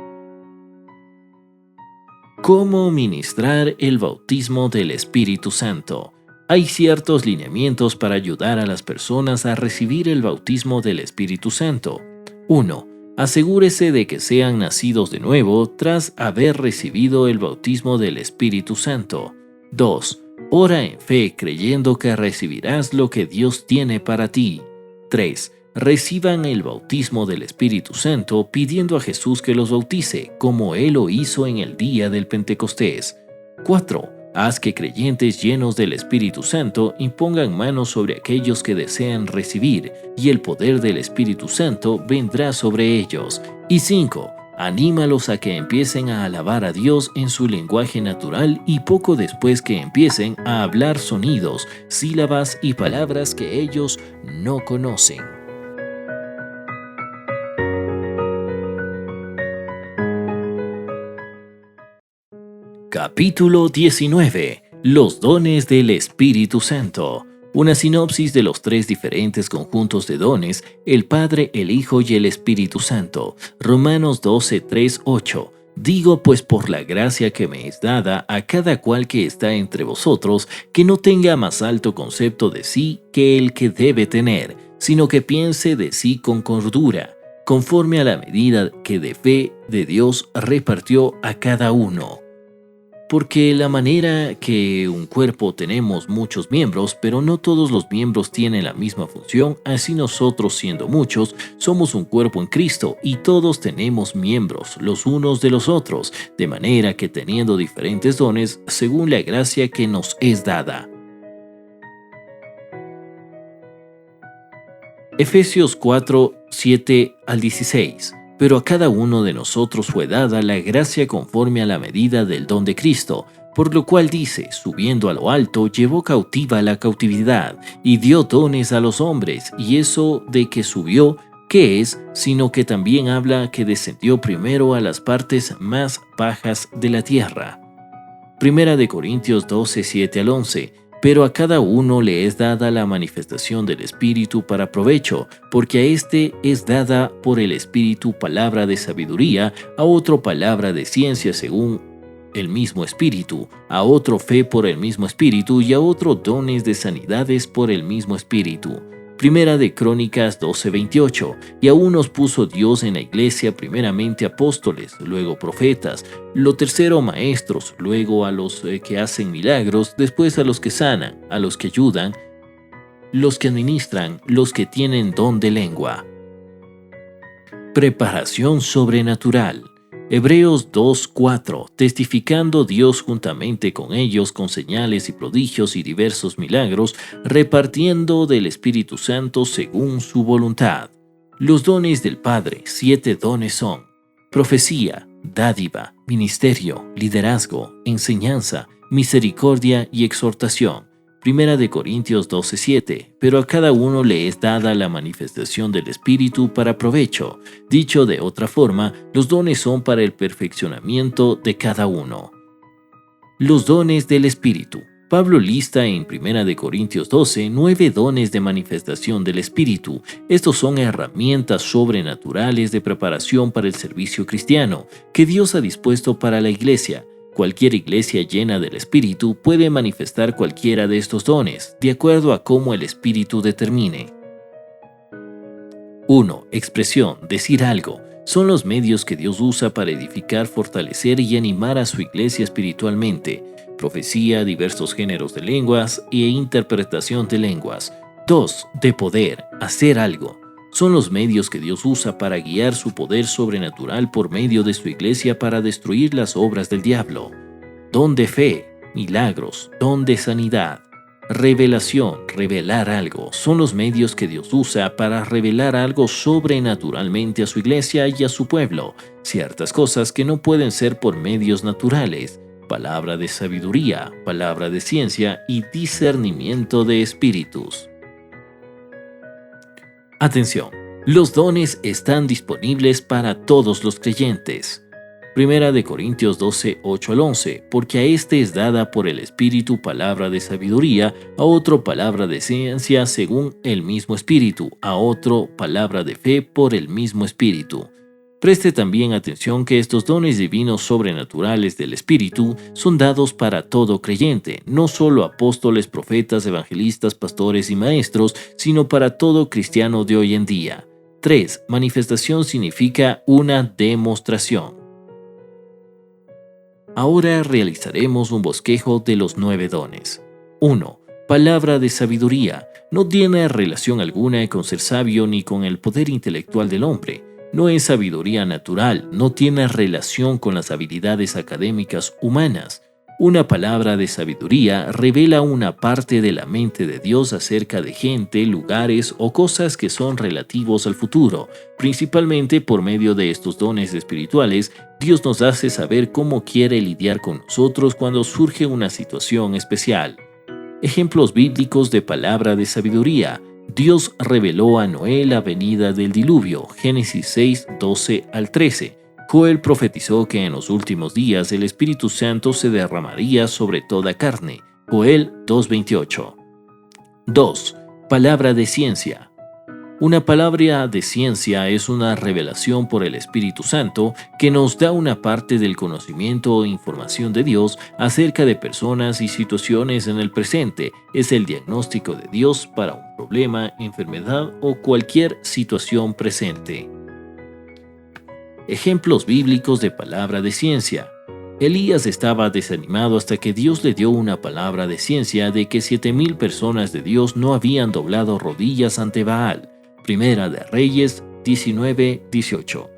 A: ¿Cómo ministrar el bautismo del Espíritu Santo? Hay ciertos lineamientos para ayudar a las personas a recibir el bautismo del Espíritu Santo. 1. Asegúrese de que sean nacidos de nuevo tras haber recibido el bautismo del Espíritu Santo. 2. Ora en fe creyendo que recibirás lo que Dios tiene para ti. 3. Reciban el bautismo del Espíritu Santo pidiendo a Jesús que los bautice, como Él lo hizo en el día del Pentecostés. 4. Haz que creyentes llenos del Espíritu Santo impongan manos sobre aquellos que desean recibir, y el poder del Espíritu Santo vendrá sobre ellos. Y 5. Anímalos a que empiecen a alabar a Dios en su lenguaje natural y poco después que empiecen a hablar sonidos, sílabas y palabras que ellos no conocen. Capítulo 19. Los dones del Espíritu Santo. Una sinopsis de los 3 diferentes conjuntos de dones, el Padre, el Hijo y el Espíritu Santo. Romanos 12, 3, 8. Digo pues por la gracia que me es dada a cada cual que está entre vosotros, que no tenga más alto concepto de sí que el que debe tener, sino que piense de sí con cordura, conforme a la medida que de fe de Dios repartió a cada uno. Porque la manera que un cuerpo tenemos muchos miembros, pero no todos los miembros tienen la misma función, así nosotros siendo muchos, somos un cuerpo en Cristo y todos tenemos miembros los unos de los otros, de manera que teniendo diferentes dones según la gracia que nos es dada. Efesios 4, 7 al 16. Pero a cada uno de nosotros fue dada la gracia conforme a la medida del don de Cristo, por lo cual dice, subiendo a lo alto, llevó cautiva la cautividad, y dio dones a los hombres, y eso de que subió, ¿qué es? Sino que también habla que descendió primero a las partes más bajas de la tierra. Primera de Corintios 12, 7 al 11. Pero a cada uno le es dada la manifestación del Espíritu para provecho, porque a éste es dada por el Espíritu palabra de sabiduría, a otro palabra de ciencia según el mismo Espíritu, a otro fe por el mismo Espíritu y a otro dones de sanidades por el mismo Espíritu. Primera de Crónicas 12:28. Y a unos puso Dios en la iglesia primeramente apóstoles, luego profetas, lo tercero maestros, luego a los que hacen milagros, después a los que sanan, a los que ayudan, los que administran, los que tienen don de lengua. Preparación sobrenatural. Hebreos 2:4, testificando Dios juntamente con ellos con señales y prodigios y diversos milagros, repartiendo del Espíritu Santo según su voluntad. Los dones del Padre, 7 dones son: profecía, dádiva, ministerio, liderazgo, enseñanza, misericordia y exhortación. Primera de Corintios 12:7, pero a cada uno le es dada la manifestación del Espíritu para provecho. Dicho de otra forma, los dones son para el perfeccionamiento de cada uno. Los dones del Espíritu. Pablo lista en Primera de Corintios 12 9 dones de manifestación del Espíritu. Estos son herramientas sobrenaturales de preparación para el servicio cristiano que Dios ha dispuesto para la iglesia. Cualquier iglesia llena del Espíritu puede manifestar cualquiera de estos dones, de acuerdo a cómo el Espíritu determine. 1. Expresión, decir algo. Son los medios que Dios usa para edificar, fortalecer y animar a su iglesia espiritualmente. Profecía, diversos géneros de lenguas e interpretación de lenguas. 2. De poder, hacer algo. Son los medios que Dios usa para guiar su poder sobrenatural por medio de su iglesia para destruir las obras del diablo. Don de fe, milagros, don de sanidad. Revelación, revelar algo. Son los medios que Dios usa para revelar algo sobrenaturalmente a su iglesia y a su pueblo. Ciertas cosas que no pueden ser por medios naturales. Palabra de sabiduría, palabra de ciencia y discernimiento de espíritus. Atención, los dones están disponibles para todos los creyentes. Primera de Corintios 12, 8 al 11, porque a este es dada por el Espíritu palabra de sabiduría, a otro palabra de ciencia según el mismo Espíritu, a otro palabra de fe por el mismo Espíritu, Preste también atención que estos dones divinos sobrenaturales del Espíritu son dados para todo creyente, no solo apóstoles, profetas, evangelistas, pastores y maestros, sino para todo cristiano de hoy en día. 3. Manifestación significa una demostración. Ahora realizaremos un bosquejo de los 9 dones. 1. Palabra de sabiduría. No tiene relación alguna con ser sabio ni con el poder intelectual del hombre. No es sabiduría natural, no tiene relación con las habilidades académicas humanas. Una palabra de sabiduría revela una parte de la mente de Dios acerca de gente, lugares o cosas que son relativos al futuro. Principalmente por medio de estos dones espirituales, Dios nos hace saber cómo quiere lidiar con nosotros cuando surge una situación especial. Ejemplos bíblicos de palabra de sabiduría. Dios reveló a Noé la venida del diluvio, Génesis 6, 12 al 13. Joel profetizó que en los últimos días el Espíritu Santo se derramaría sobre toda carne, Joel 2:28. 2. Palabra de ciencia. Una palabra de ciencia es una revelación por el Espíritu Santo que nos da una parte del conocimiento o información de Dios acerca de personas y situaciones en el presente. Es el diagnóstico de Dios para un problema, enfermedad o cualquier situación presente. Ejemplos bíblicos de palabra de ciencia. Elías estaba desanimado hasta que Dios le dio una palabra de ciencia de que 7,000 personas de Dios no habían doblado rodillas ante Baal. Primera de Reyes 19:18.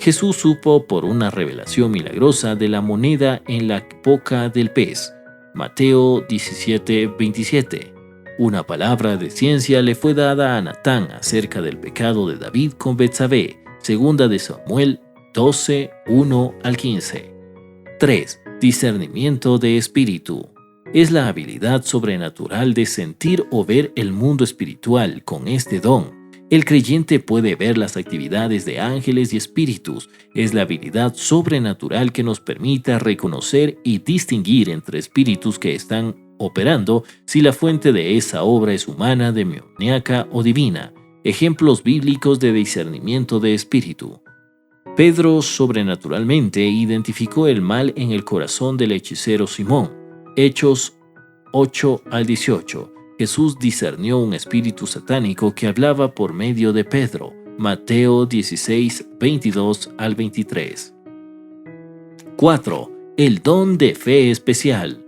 A: Jesús supo por una revelación milagrosa de la moneda en la boca del pez. Mateo 17:27. Una palabra de ciencia le fue dada a Natán acerca del pecado de David con Betsabé. Segunda de Samuel 12:1 al 15. 3. Discernimiento de espíritu. Es la habilidad sobrenatural de sentir o ver el mundo espiritual. Con este don, el creyente puede ver las actividades de ángeles y espíritus. Es la habilidad sobrenatural que nos permite reconocer y distinguir entre espíritus que están operando si la fuente de esa obra es humana, demoníaca o divina. Ejemplos bíblicos de discernimiento de espíritu. Pedro sobrenaturalmente identificó el mal en el corazón del hechicero Simón. Hechos 8 al 18. Jesús discernió un espíritu satánico que hablaba por medio de Pedro. Mateo 16, 22 al 23. 4. El don de fe especial.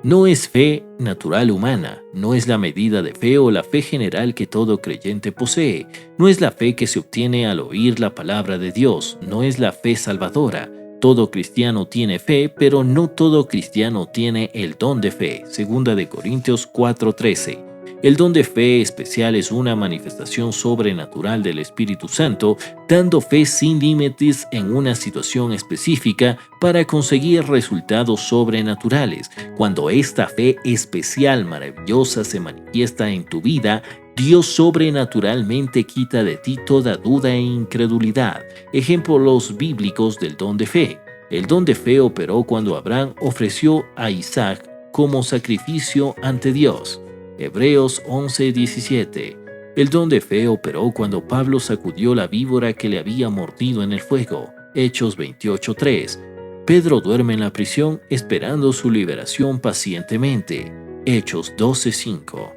A: No es fe natural humana, no es la medida de fe o la fe general que todo creyente posee, no es la fe que se obtiene al oír la palabra de Dios, no es la fe salvadora. Todo cristiano tiene fe, pero no todo cristiano tiene el don de fe. Segunda de Corintios 4:13. El don de fe especial es una manifestación sobrenatural del Espíritu Santo, dando fe sin límites en una situación específica para conseguir resultados sobrenaturales. Cuando esta fe especial maravillosa se manifiesta en tu vida, Dios sobrenaturalmente quita de ti toda duda e incredulidad. Ejemplos bíblicos del don de fe. El don de fe operó cuando Abraham ofreció a Isaac como sacrificio ante Dios. Hebreos 11:17. El don de fe operó cuando Pablo sacudió la víbora que le había mordido en el fuego. Hechos 28:3. Pedro duerme en la prisión esperando su liberación pacientemente. Hechos 12:5.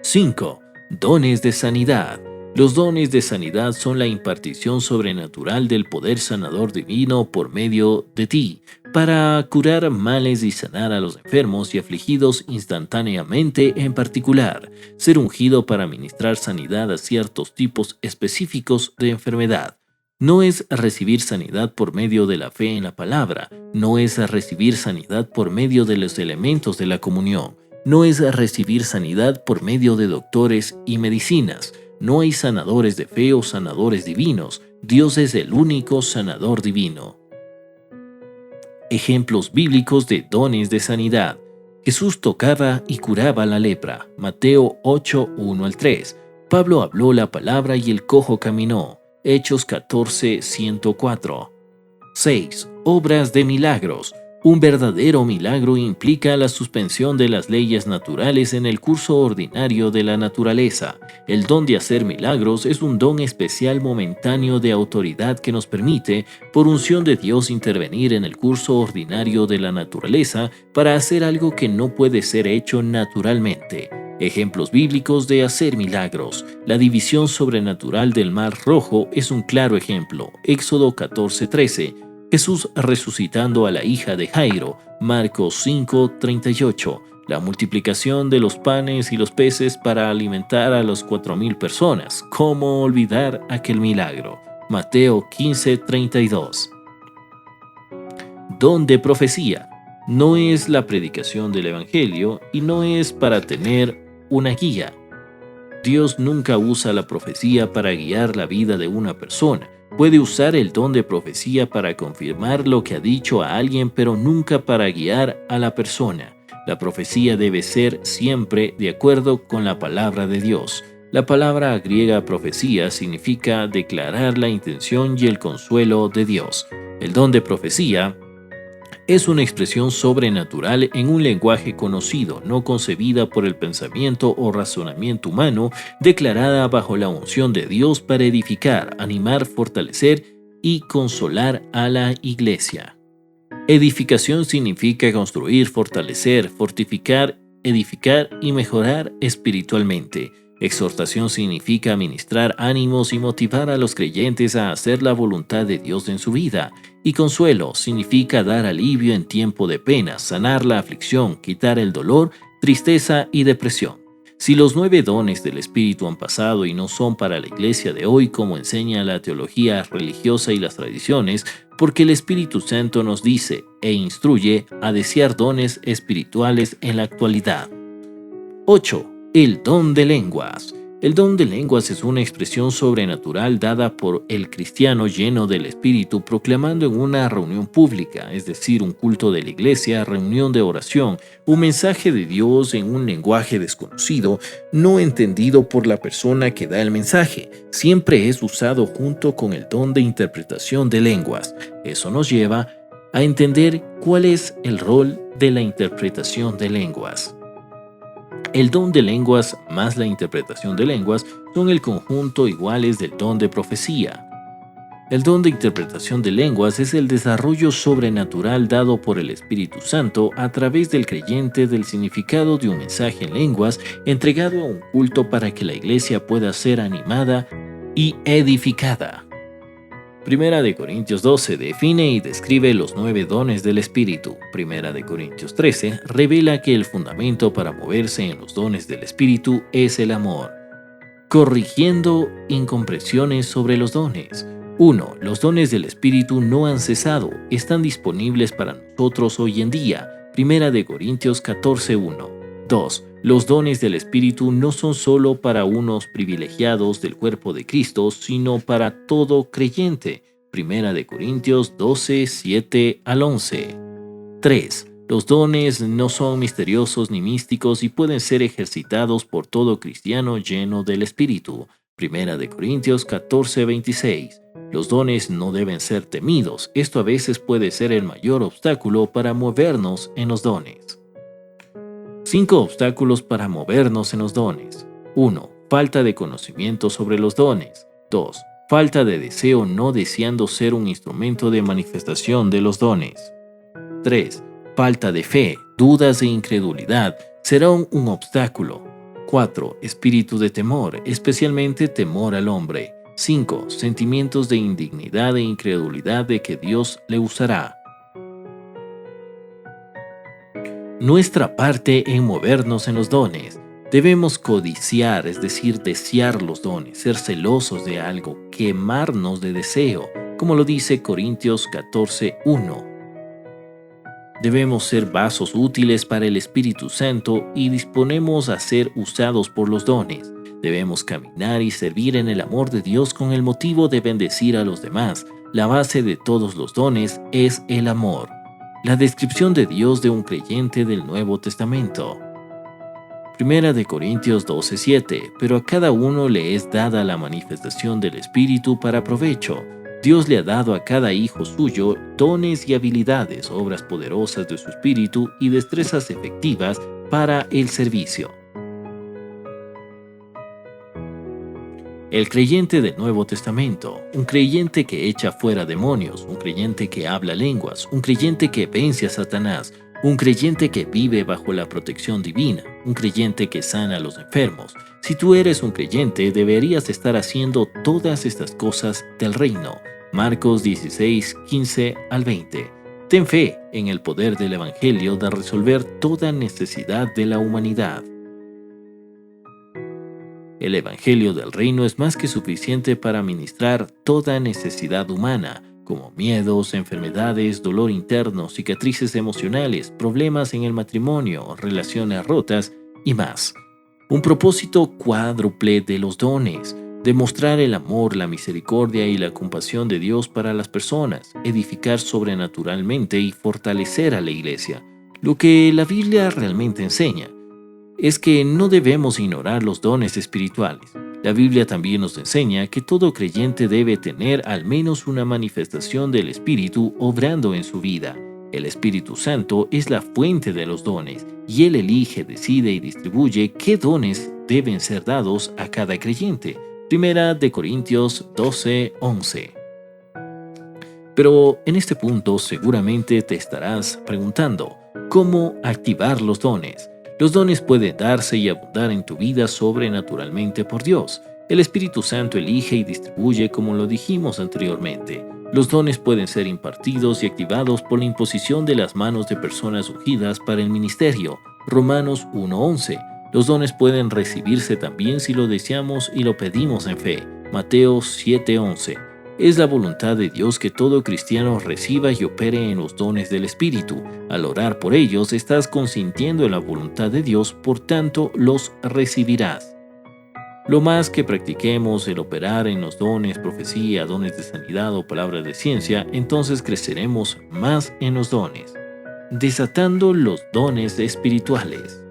A: 5. Dones de sanidad. Los dones de sanidad son la impartición sobrenatural del poder sanador divino por medio de ti, para curar males y sanar a los enfermos y afligidos instantáneamente, en particular, ser ungido para ministrar sanidad a ciertos tipos específicos de enfermedad. No es recibir sanidad por medio de la fe en la palabra, no es recibir sanidad por medio de los elementos de la comunión, no es recibir sanidad por medio de doctores y medicinas. No hay sanadores de fe o sanadores divinos. Dios es el único sanador divino. Ejemplos bíblicos de dones de sanidad. Jesús tocaba y curaba la lepra. Mateo 8:1 al 3. Pablo habló la palabra y el cojo caminó. Hechos 14:104. 6. Obras de milagros. Un verdadero milagro implica la suspensión de las leyes naturales en el curso ordinario de la naturaleza. El don de hacer milagros es un don especial momentáneo de autoridad que nos permite, por unción de Dios, intervenir en el curso ordinario de la naturaleza para hacer algo que no puede ser hecho naturalmente. Ejemplos bíblicos de hacer milagros. La división sobrenatural del Mar Rojo es un claro ejemplo. Éxodo 14:13. Jesús resucitando a la hija de Jairo, Marcos 5:38, la multiplicación de los panes y los peces para alimentar a las 4,000 personas. ¿Cómo olvidar aquel milagro? Mateo 15:32. Don de profecía. No es la predicación del Evangelio y no es para tener una guía. Dios nunca usa la profecía para guiar la vida de una persona. Puede usar el don de profecía para confirmar lo que ha dicho a alguien, pero nunca para guiar a la persona. La profecía debe ser siempre de acuerdo con la palabra de Dios. La palabra griega profecía significa declarar la intención y el consuelo de Dios. El don de profecía es una expresión sobrenatural en un lenguaje conocido, no concebida por el pensamiento o razonamiento humano, declarada bajo la unción de Dios para edificar, animar, fortalecer y consolar a la iglesia. Edificación significa construir, fortalecer, fortificar, edificar y mejorar espiritualmente. Exhortación significa ministrar ánimos y motivar a los creyentes a hacer la voluntad de Dios en su vida. Y consuelo significa dar alivio en tiempo de pena, sanar la aflicción, quitar el dolor, tristeza y depresión. Si los 9 dones del Espíritu han pasado y no son para la iglesia de hoy como enseña la teología religiosa y las tradiciones, porque el Espíritu Santo nos dice e instruye a desear dones espirituales en la actualidad. 8. El don de lenguas. El don de lenguas es una expresión sobrenatural dada por el cristiano lleno del Espíritu proclamando en una reunión pública, es decir, un culto de la iglesia, reunión de oración, un mensaje de Dios en un lenguaje desconocido, no entendido por la persona que da el mensaje. Siempre es usado junto con el don de interpretación de lenguas. Eso nos lleva a entender cuál es el rol de la interpretación de lenguas. El don de lenguas más la interpretación de lenguas son el conjunto iguales del don de profecía. El don de interpretación de lenguas es el desarrollo sobrenatural dado por el Espíritu Santo a través del creyente del significado de un mensaje en lenguas entregado a un culto para que la iglesia pueda ser animada y edificada. Primera de Corintios 12 define y describe los 9 dones del Espíritu. Primera de Corintios 13 revela que el fundamento para moverse en los dones del Espíritu es el amor. Corrigiendo incomprensiones sobre los dones. 1. Los dones del Espíritu no han cesado, están disponibles para nosotros hoy en día. Primera de Corintios 14:1. 2. Los dones del Espíritu no son solo para unos privilegiados del cuerpo de Cristo, sino para todo creyente. Primera de Corintios 12:7 al 11. 3. Los dones no son misteriosos ni místicos y pueden ser ejercitados por todo cristiano lleno del Espíritu. Primera de Corintios 14:26. Los dones no deben ser temidos. Esto a veces puede ser el mayor obstáculo para movernos en los dones. 5 obstáculos para movernos en los dones. 1. Falta de conocimiento sobre los dones. 2. Falta de deseo no deseando ser un instrumento de manifestación de los dones. 3. Falta de fe, dudas e incredulidad serán un obstáculo. 4. Espíritu de temor, especialmente temor al hombre. 5. Sentimientos de indignidad e incredulidad de que Dios le usará. Nuestra parte en movernos en los dones. Debemos codiciar, es decir, desear los dones, ser celosos de algo, quemarnos de deseo, como lo dice Corintios 14:1. Debemos ser vasos útiles para el Espíritu Santo y disponemos a ser usados por los dones. Debemos caminar y servir en el amor de Dios con el motivo de bendecir a los demás. La base de todos los dones es el amor. La descripción de Dios de un creyente del Nuevo Testamento. Primera de Corintios 12:7, pero a cada uno le es dada la manifestación del Espíritu para provecho. Dios le ha dado a cada hijo suyo dones y habilidades, obras poderosas de su espíritu y destrezas efectivas para el servicio. El creyente del Nuevo Testamento, un creyente que echa fuera demonios, un creyente que habla lenguas, un creyente que vence a Satanás, un creyente que vive bajo la protección divina, un creyente que sana a los enfermos. Si tú eres un creyente, deberías estar haciendo todas estas cosas del reino. Marcos 16, 15 al 20. Ten fe en el poder del Evangelio de resolver toda necesidad de la humanidad. El Evangelio del Reino es más que suficiente para ministrar toda necesidad humana, como miedos, enfermedades, dolor interno, cicatrices emocionales, problemas en el matrimonio, relaciones rotas y más. Un propósito cuádruple de los dones: demostrar el amor, la misericordia y la compasión de Dios para las personas, edificar sobrenaturalmente y fortalecer a la iglesia. Lo que la Biblia realmente enseña es que no debemos ignorar los dones espirituales. La Biblia también nos enseña que todo creyente debe tener al menos una manifestación del Espíritu obrando en su vida. El Espíritu Santo es la fuente de los dones, y Él elige, decide y distribuye qué dones deben ser dados a cada creyente. Primera de Corintios 12, 11. Pero en este punto seguramente te estarás preguntando, ¿cómo activar los dones? Los dones pueden darse y abundar en tu vida sobrenaturalmente por Dios. El Espíritu Santo elige y distribuye, como lo dijimos anteriormente. Los dones pueden ser impartidos y activados por la imposición de las manos de personas ungidas para el ministerio. Romanos 1:11. Los dones pueden recibirse también si lo deseamos y lo pedimos en fe. Mateo 7:11. Es la voluntad de Dios que todo cristiano reciba y opere en los dones del Espíritu. Al orar por ellos, estás consintiendo en la voluntad de Dios, por tanto, los recibirás. Lo más que practiquemos el operar en los dones, profecía, dones de sanidad o palabras de ciencia, entonces creceremos más en los dones. Desatando los dones espirituales.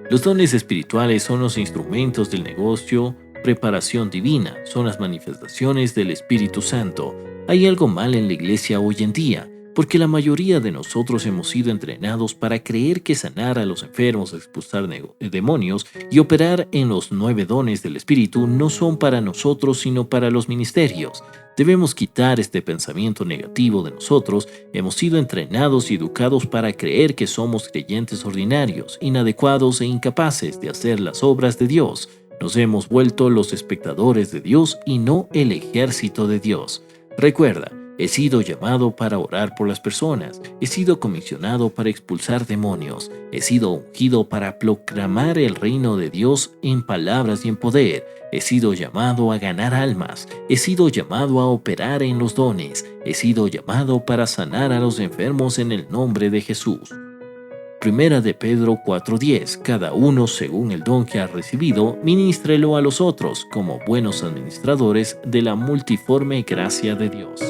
A: Los dones espirituales son los instrumentos del negocio. Preparación divina son las manifestaciones del Espíritu Santo. Hay algo mal en la iglesia hoy en día, porque la mayoría de nosotros hemos sido entrenados para creer que sanar a los enfermos, expulsar demonios y operar en los 9 dones del Espíritu no son para nosotros sino para los ministerios. Debemos quitar este pensamiento negativo de nosotros. Hemos sido entrenados y educados para creer que somos creyentes ordinarios, inadecuados e incapaces de hacer las obras de Dios. Nos hemos vuelto los espectadores de Dios y no el ejército de Dios. Recuerda, he sido llamado para orar por las personas, he sido comisionado para expulsar demonios, he sido ungido para proclamar el reino de Dios en palabras y en poder, he sido llamado a ganar almas, he sido llamado a operar en los dones, he sido llamado para sanar a los enfermos en el nombre de Jesús. Primera de Pedro 4:10. Cada uno según el don que ha recibido, ministrelo a los otros como buenos administradores de la multiforme gracia de Dios.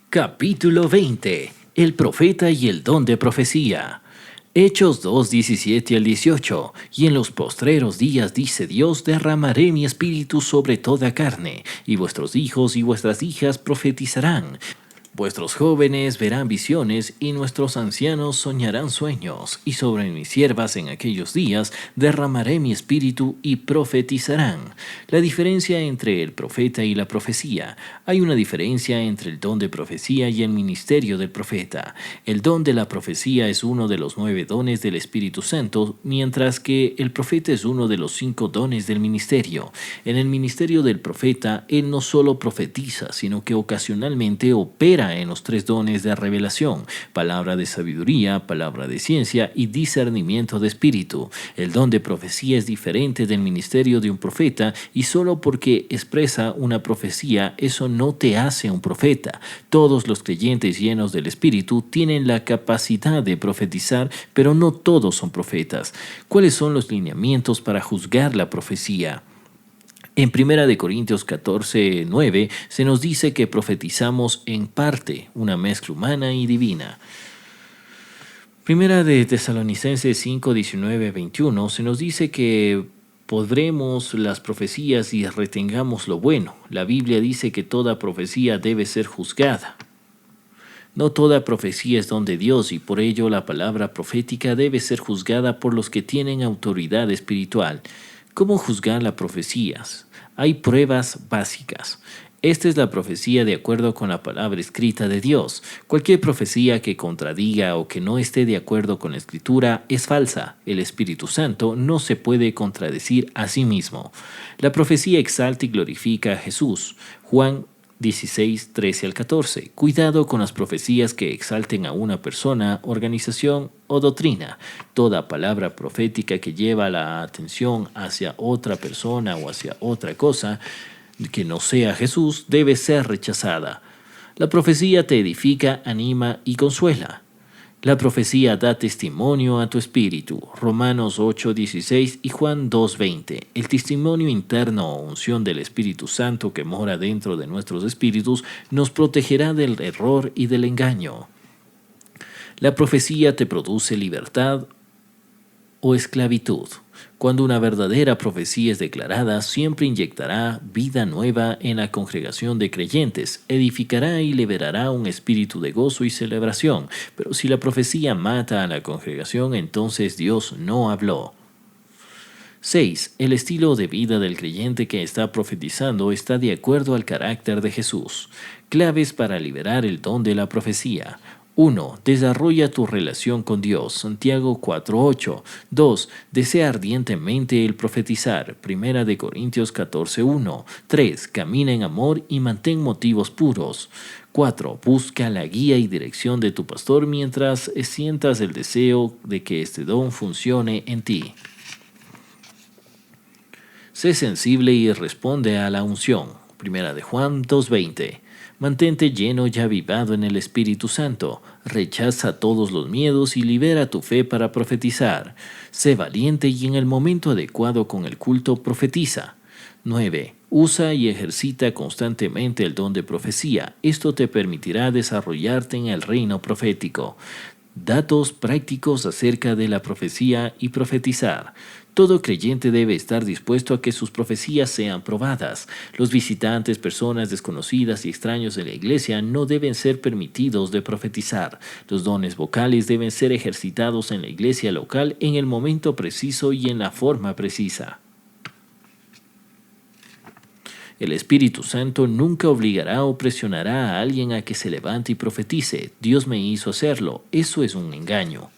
A: Capítulo 20. El profeta y el don de profecía. Hechos 2, 17 al 18. Y en los postreros días, dice Dios, derramaré mi espíritu sobre toda carne, y vuestros hijos y vuestras hijas profetizarán. Vuestros jóvenes verán visiones y nuestros ancianos soñarán sueños, y sobre mis siervas en aquellos días derramaré mi espíritu y profetizarán. La diferencia entre el profeta y la profecía. Hay una diferencia entre el don de profecía y el ministerio del profeta. El don de la profecía es uno de los 9 dones del Espíritu Santo, mientras que el profeta es uno de los 5 dones del ministerio. En el ministerio del profeta, él no solo profetiza, sino que ocasionalmente opera en los 3 dones de revelación: palabra de sabiduría, palabra de ciencia y discernimiento de espíritu. El don de profecía es diferente del ministerio de un profeta, y solo porque expresa una profecía, eso no te hace un profeta. Todos los creyentes llenos del Espíritu tienen la capacidad de profetizar, pero no todos son profetas. ¿Cuáles son los lineamientos para juzgar la profecía? En Primera de Corintios 14:9 se nos dice que profetizamos en parte, una mezcla humana y divina. Primera de Tesalonicenses 5:19-21 se nos dice que podremos las profecías y retengamos lo bueno. La Biblia dice que toda profecía debe ser juzgada. No toda profecía es don de Dios y por ello la palabra profética debe ser juzgada por los que tienen autoridad espiritual. ¿Cómo juzgar las profecías? Hay pruebas básicas. Esta es la profecía de acuerdo con la palabra escrita de Dios. Cualquier profecía que contradiga o que no esté de acuerdo con la escritura es falsa. El Espíritu Santo no se puede contradecir a sí mismo. La profecía exalta y glorifica a Jesús. Juan 16:13-14. Cuidado con las profecías que exalten a una persona, organización o doctrina. Toda palabra profética que lleva la atención hacia otra persona o hacia otra cosa que no sea Jesús debe ser rechazada. La profecía te edifica, anima y consuela. La profecía da testimonio a tu espíritu. Romanos 8:16 y Juan 2:20. El testimonio interno o unción del Espíritu Santo que mora dentro de nuestros espíritus nos protegerá del error y del engaño. La profecía te produce libertad o esclavitud. Cuando una verdadera profecía es declarada, siempre inyectará vida nueva en la congregación de creyentes, edificará y liberará un espíritu de gozo y celebración. Pero si la profecía mata a la congregación, entonces Dios no habló. 6. El estilo de vida del creyente que está profetizando está de acuerdo al carácter de Jesús. Claves para liberar el don de la profecía. 1. Desarrolla tu relación con Dios. Santiago 4:8. 2. Desea ardientemente el profetizar. Primera de Corintios 14:1. 3. Camina en amor y mantén motivos puros. 4. Busca la guía y dirección de tu pastor mientras sientas el deseo de que este don funcione en ti. Sé sensible y responde a la unción. Primera de Juan 2:20. Mantente lleno y avivado en el Espíritu Santo. Rechaza todos los miedos y libera tu fe para profetizar. Sé valiente y en el momento adecuado con el culto profetiza. 9. Usa y ejercita constantemente el don de profecía. Esto te permitirá desarrollarte en el reino profético. Datos prácticos acerca de la profecía y profetizar. Todo creyente debe estar dispuesto a que sus profecías sean probadas. Los visitantes, personas desconocidas y extraños de la iglesia no deben ser permitidos de profetizar. Los dones vocales deben ser ejercitados en la iglesia local en el momento preciso y en la forma precisa. El Espíritu Santo nunca obligará o presionará a alguien a que se levante y profetice. Dios me hizo hacerlo. Eso es un engaño.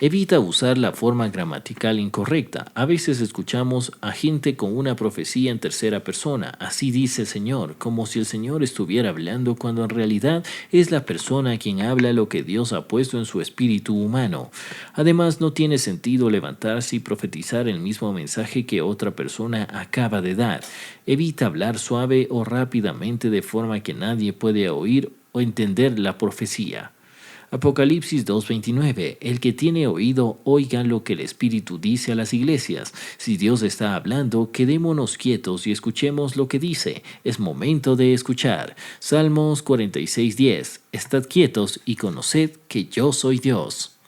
A: Evita usar la forma gramatical incorrecta. A veces escuchamos a gente con una profecía en tercera persona. Así dice el Señor, como si el Señor estuviera hablando cuando en realidad es la persona quien habla lo que Dios ha puesto en su espíritu humano. Además, no tiene sentido levantarse y profetizar el mismo mensaje que otra persona acaba de dar. Evita hablar suave o rápidamente de forma que nadie puede oír o entender la profecía. Apocalipsis 2:29. El que tiene oído, oiga lo que el Espíritu dice a las iglesias. Si Dios está hablando, quedémonos quietos y escuchemos lo que dice. Es momento de escuchar. Salmos 46:10. Estad quietos y conoced que yo soy Dios.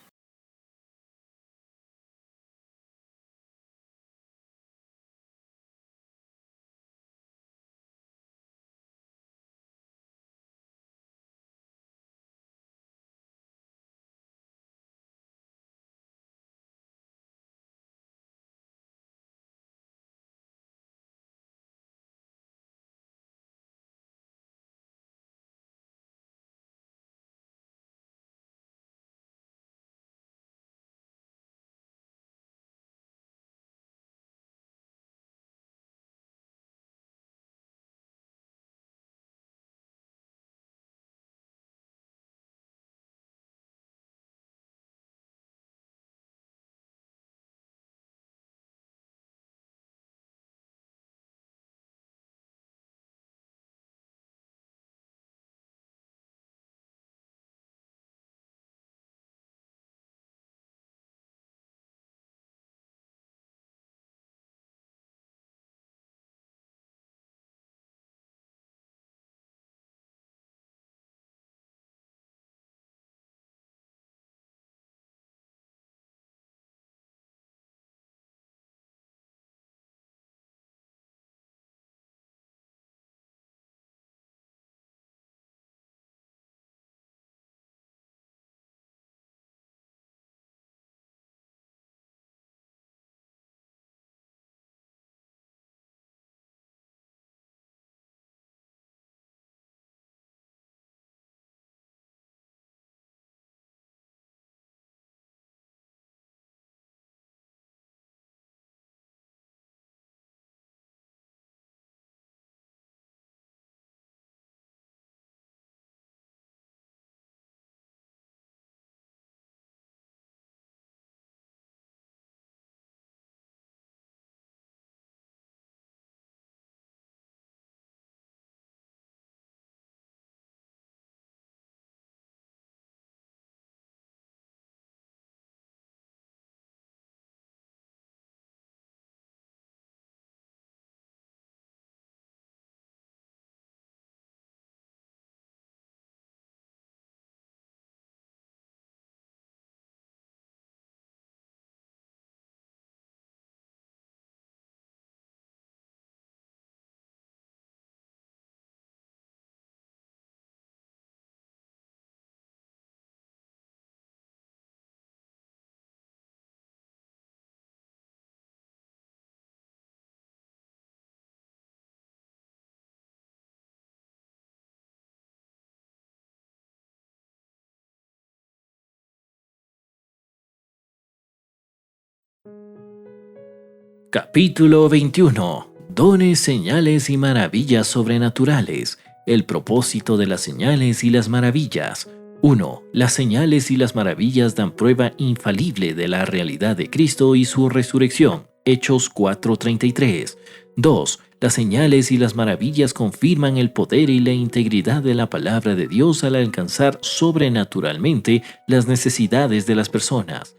A: Capítulo 21. Dones, señales y maravillas sobrenaturales. El propósito de las señales y las maravillas. 1. Las señales y las maravillas dan prueba infalible de la realidad de Cristo y su resurrección. Hechos 4:33. 2. Las señales y las maravillas confirman el poder y la integridad de la palabra de Dios al alcanzar sobrenaturalmente las necesidades de las personas.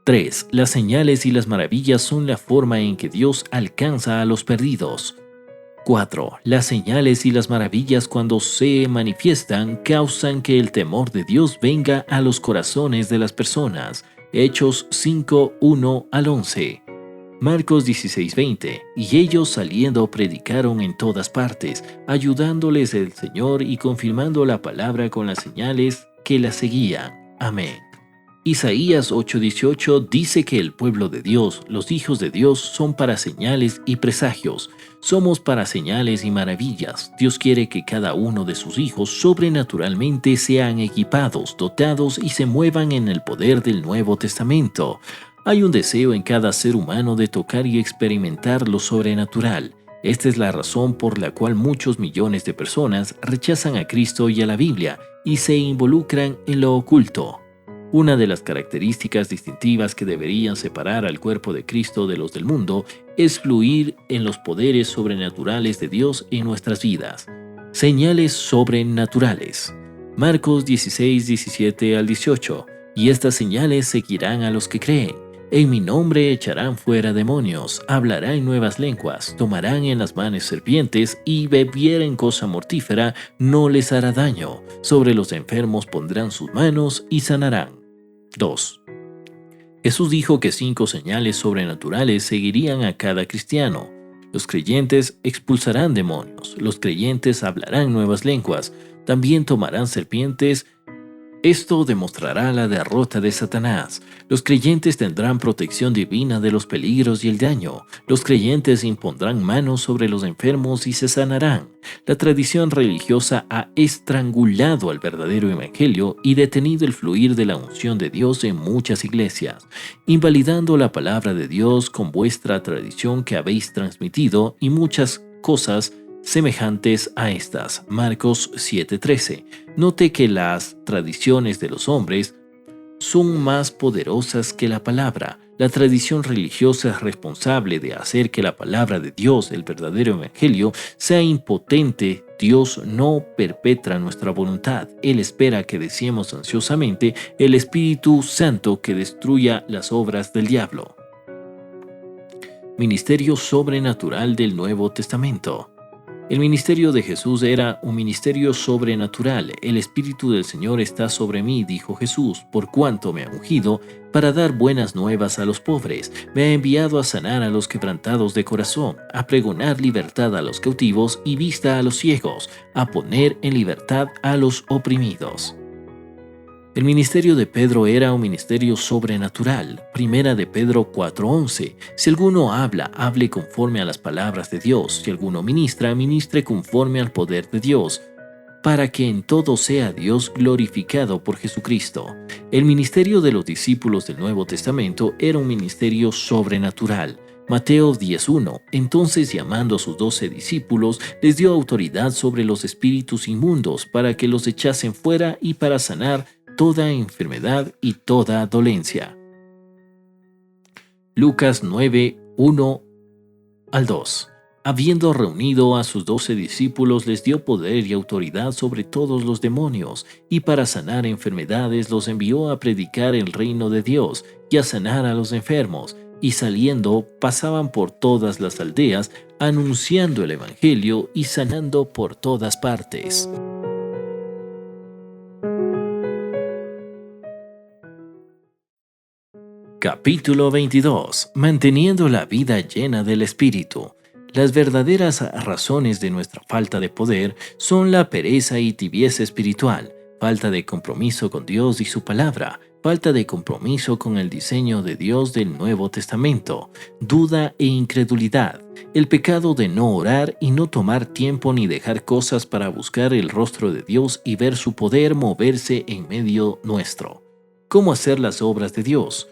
A: 3. Las señales y las maravillas son la forma en que Dios alcanza a los perdidos. 4. Las señales y las maravillas cuando se manifiestan causan que el temor de Dios venga a los corazones de las personas. Hechos 5:1-11. Marcos 16:20. Y ellos saliendo predicaron en todas partes, ayudándoles el Señor y confirmando la palabra con las señales que la seguían. Amén. Isaías 8:18 dice que el pueblo de Dios, los hijos de Dios, son para señales y presagios. Somos para señales y maravillas. Dios quiere que cada uno de sus hijos sobrenaturalmente sean equipados, dotados y se muevan en el poder del Nuevo Testamento. Hay un deseo en cada ser humano de tocar y experimentar lo sobrenatural. Esta es la razón por la cual muchos millones de personas rechazan a Cristo y a la Biblia y se involucran en lo oculto. Una de las características distintivas que deberían separar al cuerpo de Cristo de los del mundo es fluir en los poderes sobrenaturales de Dios en nuestras vidas. Señales sobrenaturales. Marcos 16:17-18. Y estas señales seguirán a los que creen. En mi nombre echarán fuera demonios, hablarán nuevas lenguas, tomarán en las manos serpientes y bebieren cosa mortífera, no les hará daño. Sobre los enfermos pondrán sus manos y sanarán. 2. Jesús dijo que 5 señales sobrenaturales seguirían a cada cristiano. Los creyentes expulsarán demonios, los creyentes hablarán nuevas lenguas, también tomarán serpientes. Esto demostrará la derrota de Satanás. Los creyentes tendrán protección divina de los peligros y el daño. Los creyentes impondrán manos sobre los enfermos y se sanarán. La tradición religiosa ha estrangulado al verdadero evangelio y detenido el fluir de la unción de Dios en muchas iglesias, invalidando la palabra de Dios con vuestra tradición que habéis transmitido y muchas cosas semejantes a estas. Marcos 7:13. Note que las tradiciones de los hombres son más poderosas que la palabra. La tradición religiosa es responsable de hacer que la palabra de Dios, el verdadero evangelio, sea impotente. Dios no perpetra nuestra voluntad. Él espera que deseemos ansiosamente el Espíritu Santo que destruya las obras del diablo. Ministerio sobrenatural del Nuevo Testamento. El ministerio de Jesús era un ministerio sobrenatural. El Espíritu del Señor está sobre mí, dijo Jesús, por cuanto me ha ungido para dar buenas nuevas a los pobres. Me ha enviado a sanar a los quebrantados de corazón, a pregonar libertad a los cautivos y vista a los ciegos, a poner en libertad a los oprimidos. El ministerio de Pedro era un ministerio sobrenatural. Primera de Pedro 4:11. Si alguno habla, hable conforme a las palabras de Dios. Si alguno ministra, ministre conforme al poder de Dios, para que en todo sea Dios glorificado por Jesucristo. El ministerio de los discípulos del Nuevo Testamento era un ministerio sobrenatural. Mateo 10:1. Entonces, llamando a sus 12 discípulos, les dio autoridad sobre los espíritus inmundos para que los echasen fuera y para sanar toda enfermedad y toda dolencia. Lucas 9:1-2. Habiendo reunido a sus 12 discípulos, les dio poder y autoridad sobre todos los demonios, y para sanar enfermedades los envió a predicar el reino de Dios y a sanar a los enfermos, y saliendo pasaban por todas las aldeas, anunciando el evangelio y sanando por todas partes. Capítulo 22. Manteniendo la vida llena del Espíritu. Las verdaderas razones de nuestra falta de poder son la pereza y tibieza espiritual, falta de compromiso con Dios y su palabra, falta de compromiso con el diseño de Dios del Nuevo Testamento, duda e incredulidad, el pecado de no orar y no tomar tiempo ni dejar cosas para buscar el rostro de Dios y ver su poder moverse en medio nuestro. ¿Cómo hacer las obras de Dios?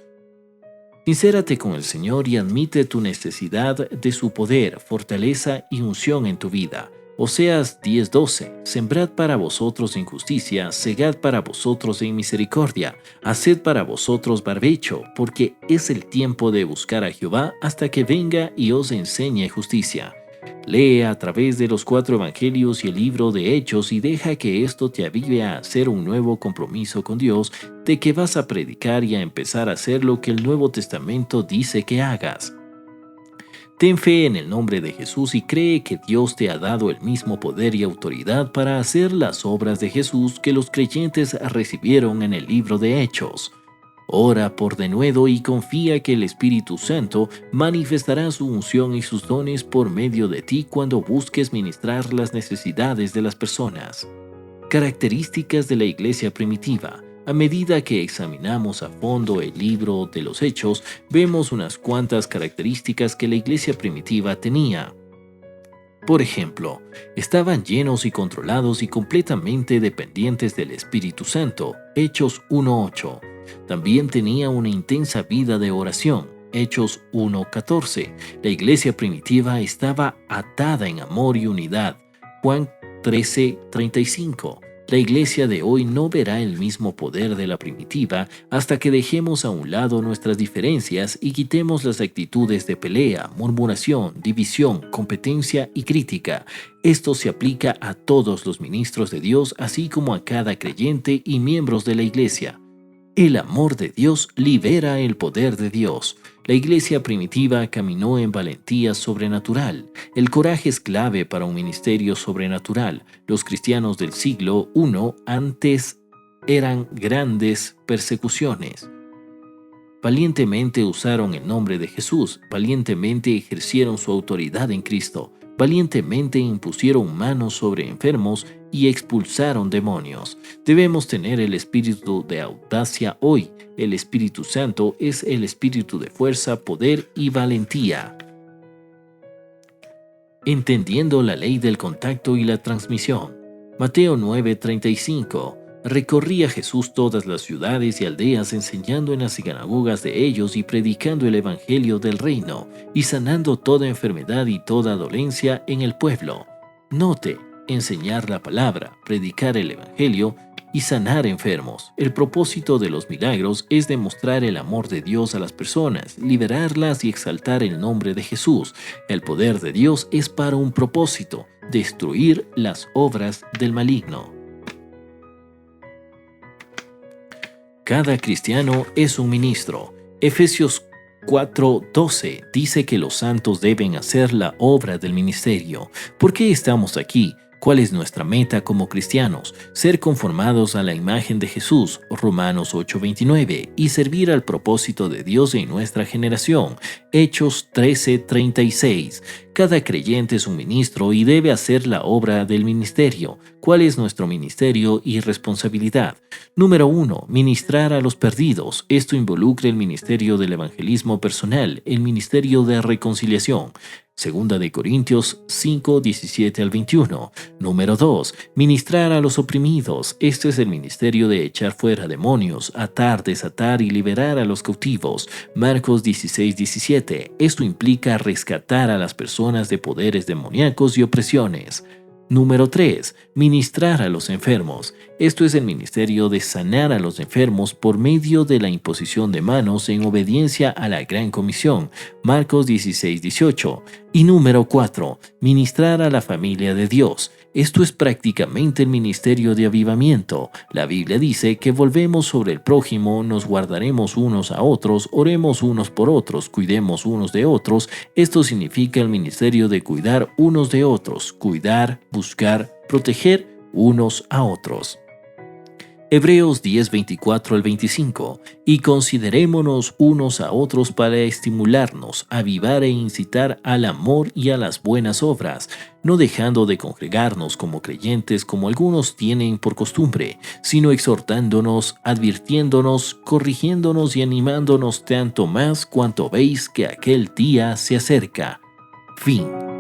A: Sincérate con el Señor y admite tu necesidad de su poder, fortaleza y unción en tu vida. Oseas 10:12. Sembrad para vosotros en justicia, segad para vosotros en misericordia, haced para vosotros barbecho, porque es el tiempo de buscar a Jehová hasta que venga y os enseñe justicia. Lee a través de los 4 evangelios y el libro de Hechos y deja que esto te avive a hacer un nuevo compromiso con Dios de que vas a predicar y a empezar a hacer lo que el Nuevo Testamento dice que hagas. Ten fe en el nombre de Jesús y cree que Dios te ha dado el mismo poder y autoridad para hacer las obras de Jesús que los creyentes recibieron en el libro de Hechos. Ora por denuedo y confía que el Espíritu Santo manifestará su unción y sus dones por medio de ti cuando busques ministrar las necesidades de las personas. Características de la iglesia primitiva. A medida que examinamos a fondo el libro de los Hechos, vemos unas cuantas características que la iglesia primitiva tenía. Por ejemplo, estaban llenos y controlados y completamente dependientes del Espíritu Santo. Hechos 1:8. También tenía una intensa vida de oración. Hechos 1:14. La iglesia primitiva estaba atada en amor y unidad. Juan 13:35. La iglesia de hoy no verá el mismo poder de la primitiva hasta que dejemos a un lado nuestras diferencias y quitemos las actitudes de pelea, murmuración, división, competencia y crítica. Esto se aplica a todos los ministros de Dios, así como a cada creyente y miembros de la iglesia. El amor de Dios libera el poder de Dios. La iglesia primitiva caminó en valentía sobrenatural. El coraje es clave para un ministerio sobrenatural. Los cristianos del siglo I antes eran grandes persecuciones. Valientemente usaron el nombre de Jesús, valientemente ejercieron su autoridad en Cristo, valientemente impusieron manos sobre enfermos y expulsaron demonios. Debemos tener el espíritu de audacia hoy. El Espíritu Santo es el espíritu de fuerza, poder y valentía. Entendiendo la ley del contacto y la transmisión. Mateo 9:35. Recorría Jesús todas las ciudades y aldeas enseñando en las sinagogas de ellos y predicando el evangelio del reino y sanando toda enfermedad y toda dolencia en el pueblo. Note, enseñar la palabra, predicar el evangelio y sanar enfermos. El propósito de los milagros es demostrar el amor de Dios a las personas, liberarlas y exaltar el nombre de Jesús. El poder de Dios es para un propósito: destruir las obras del maligno. Cada cristiano es un ministro. Efesios 4:12 dice que los santos deben hacer la obra del ministerio. ¿Por qué estamos aquí? ¿Cuál es nuestra meta como cristianos? Ser conformados a la imagen de Jesús, Romanos 8:29, y servir al propósito de Dios en nuestra generación, Hechos 13:36. Cada creyente es un ministro y debe hacer la obra del ministerio. ¿Cuál es nuestro ministerio y responsabilidad? Número 1. Ministrar a los perdidos. Esto involucra el ministerio del evangelismo personal, el ministerio de reconciliación. Segunda de Corintios 5:17-21. Número 2. Ministrar a los oprimidos. Este es el ministerio de echar fuera demonios, atar, desatar y liberar a los cautivos. Marcos 16:17. Esto implica rescatar a las personas de poderes demoníacos y opresiones. Número 3. Ministrar a los enfermos. Esto es el ministerio de sanar a los enfermos por medio de la imposición de manos en obediencia a la Gran Comisión. Marcos 16:18. Y número 4. Ministrar a la familia de Dios. Esto es prácticamente el ministerio de avivamiento. La Biblia dice que volvemos sobre el prójimo, nos guardaremos unos a otros, oremos unos por otros, cuidemos unos de otros. Esto significa el ministerio de cuidar unos de otros, cuidar, buscar, proteger unos a otros. Hebreos 10:24-25. Y considerémonos unos a otros para estimularnos, avivar e incitar al amor y a las buenas obras, no dejando de congregarnos como creyentes como algunos tienen por costumbre, sino exhortándonos, advirtiéndonos, corrigiéndonos y animándonos tanto más cuanto veis que aquel día se acerca. Fin.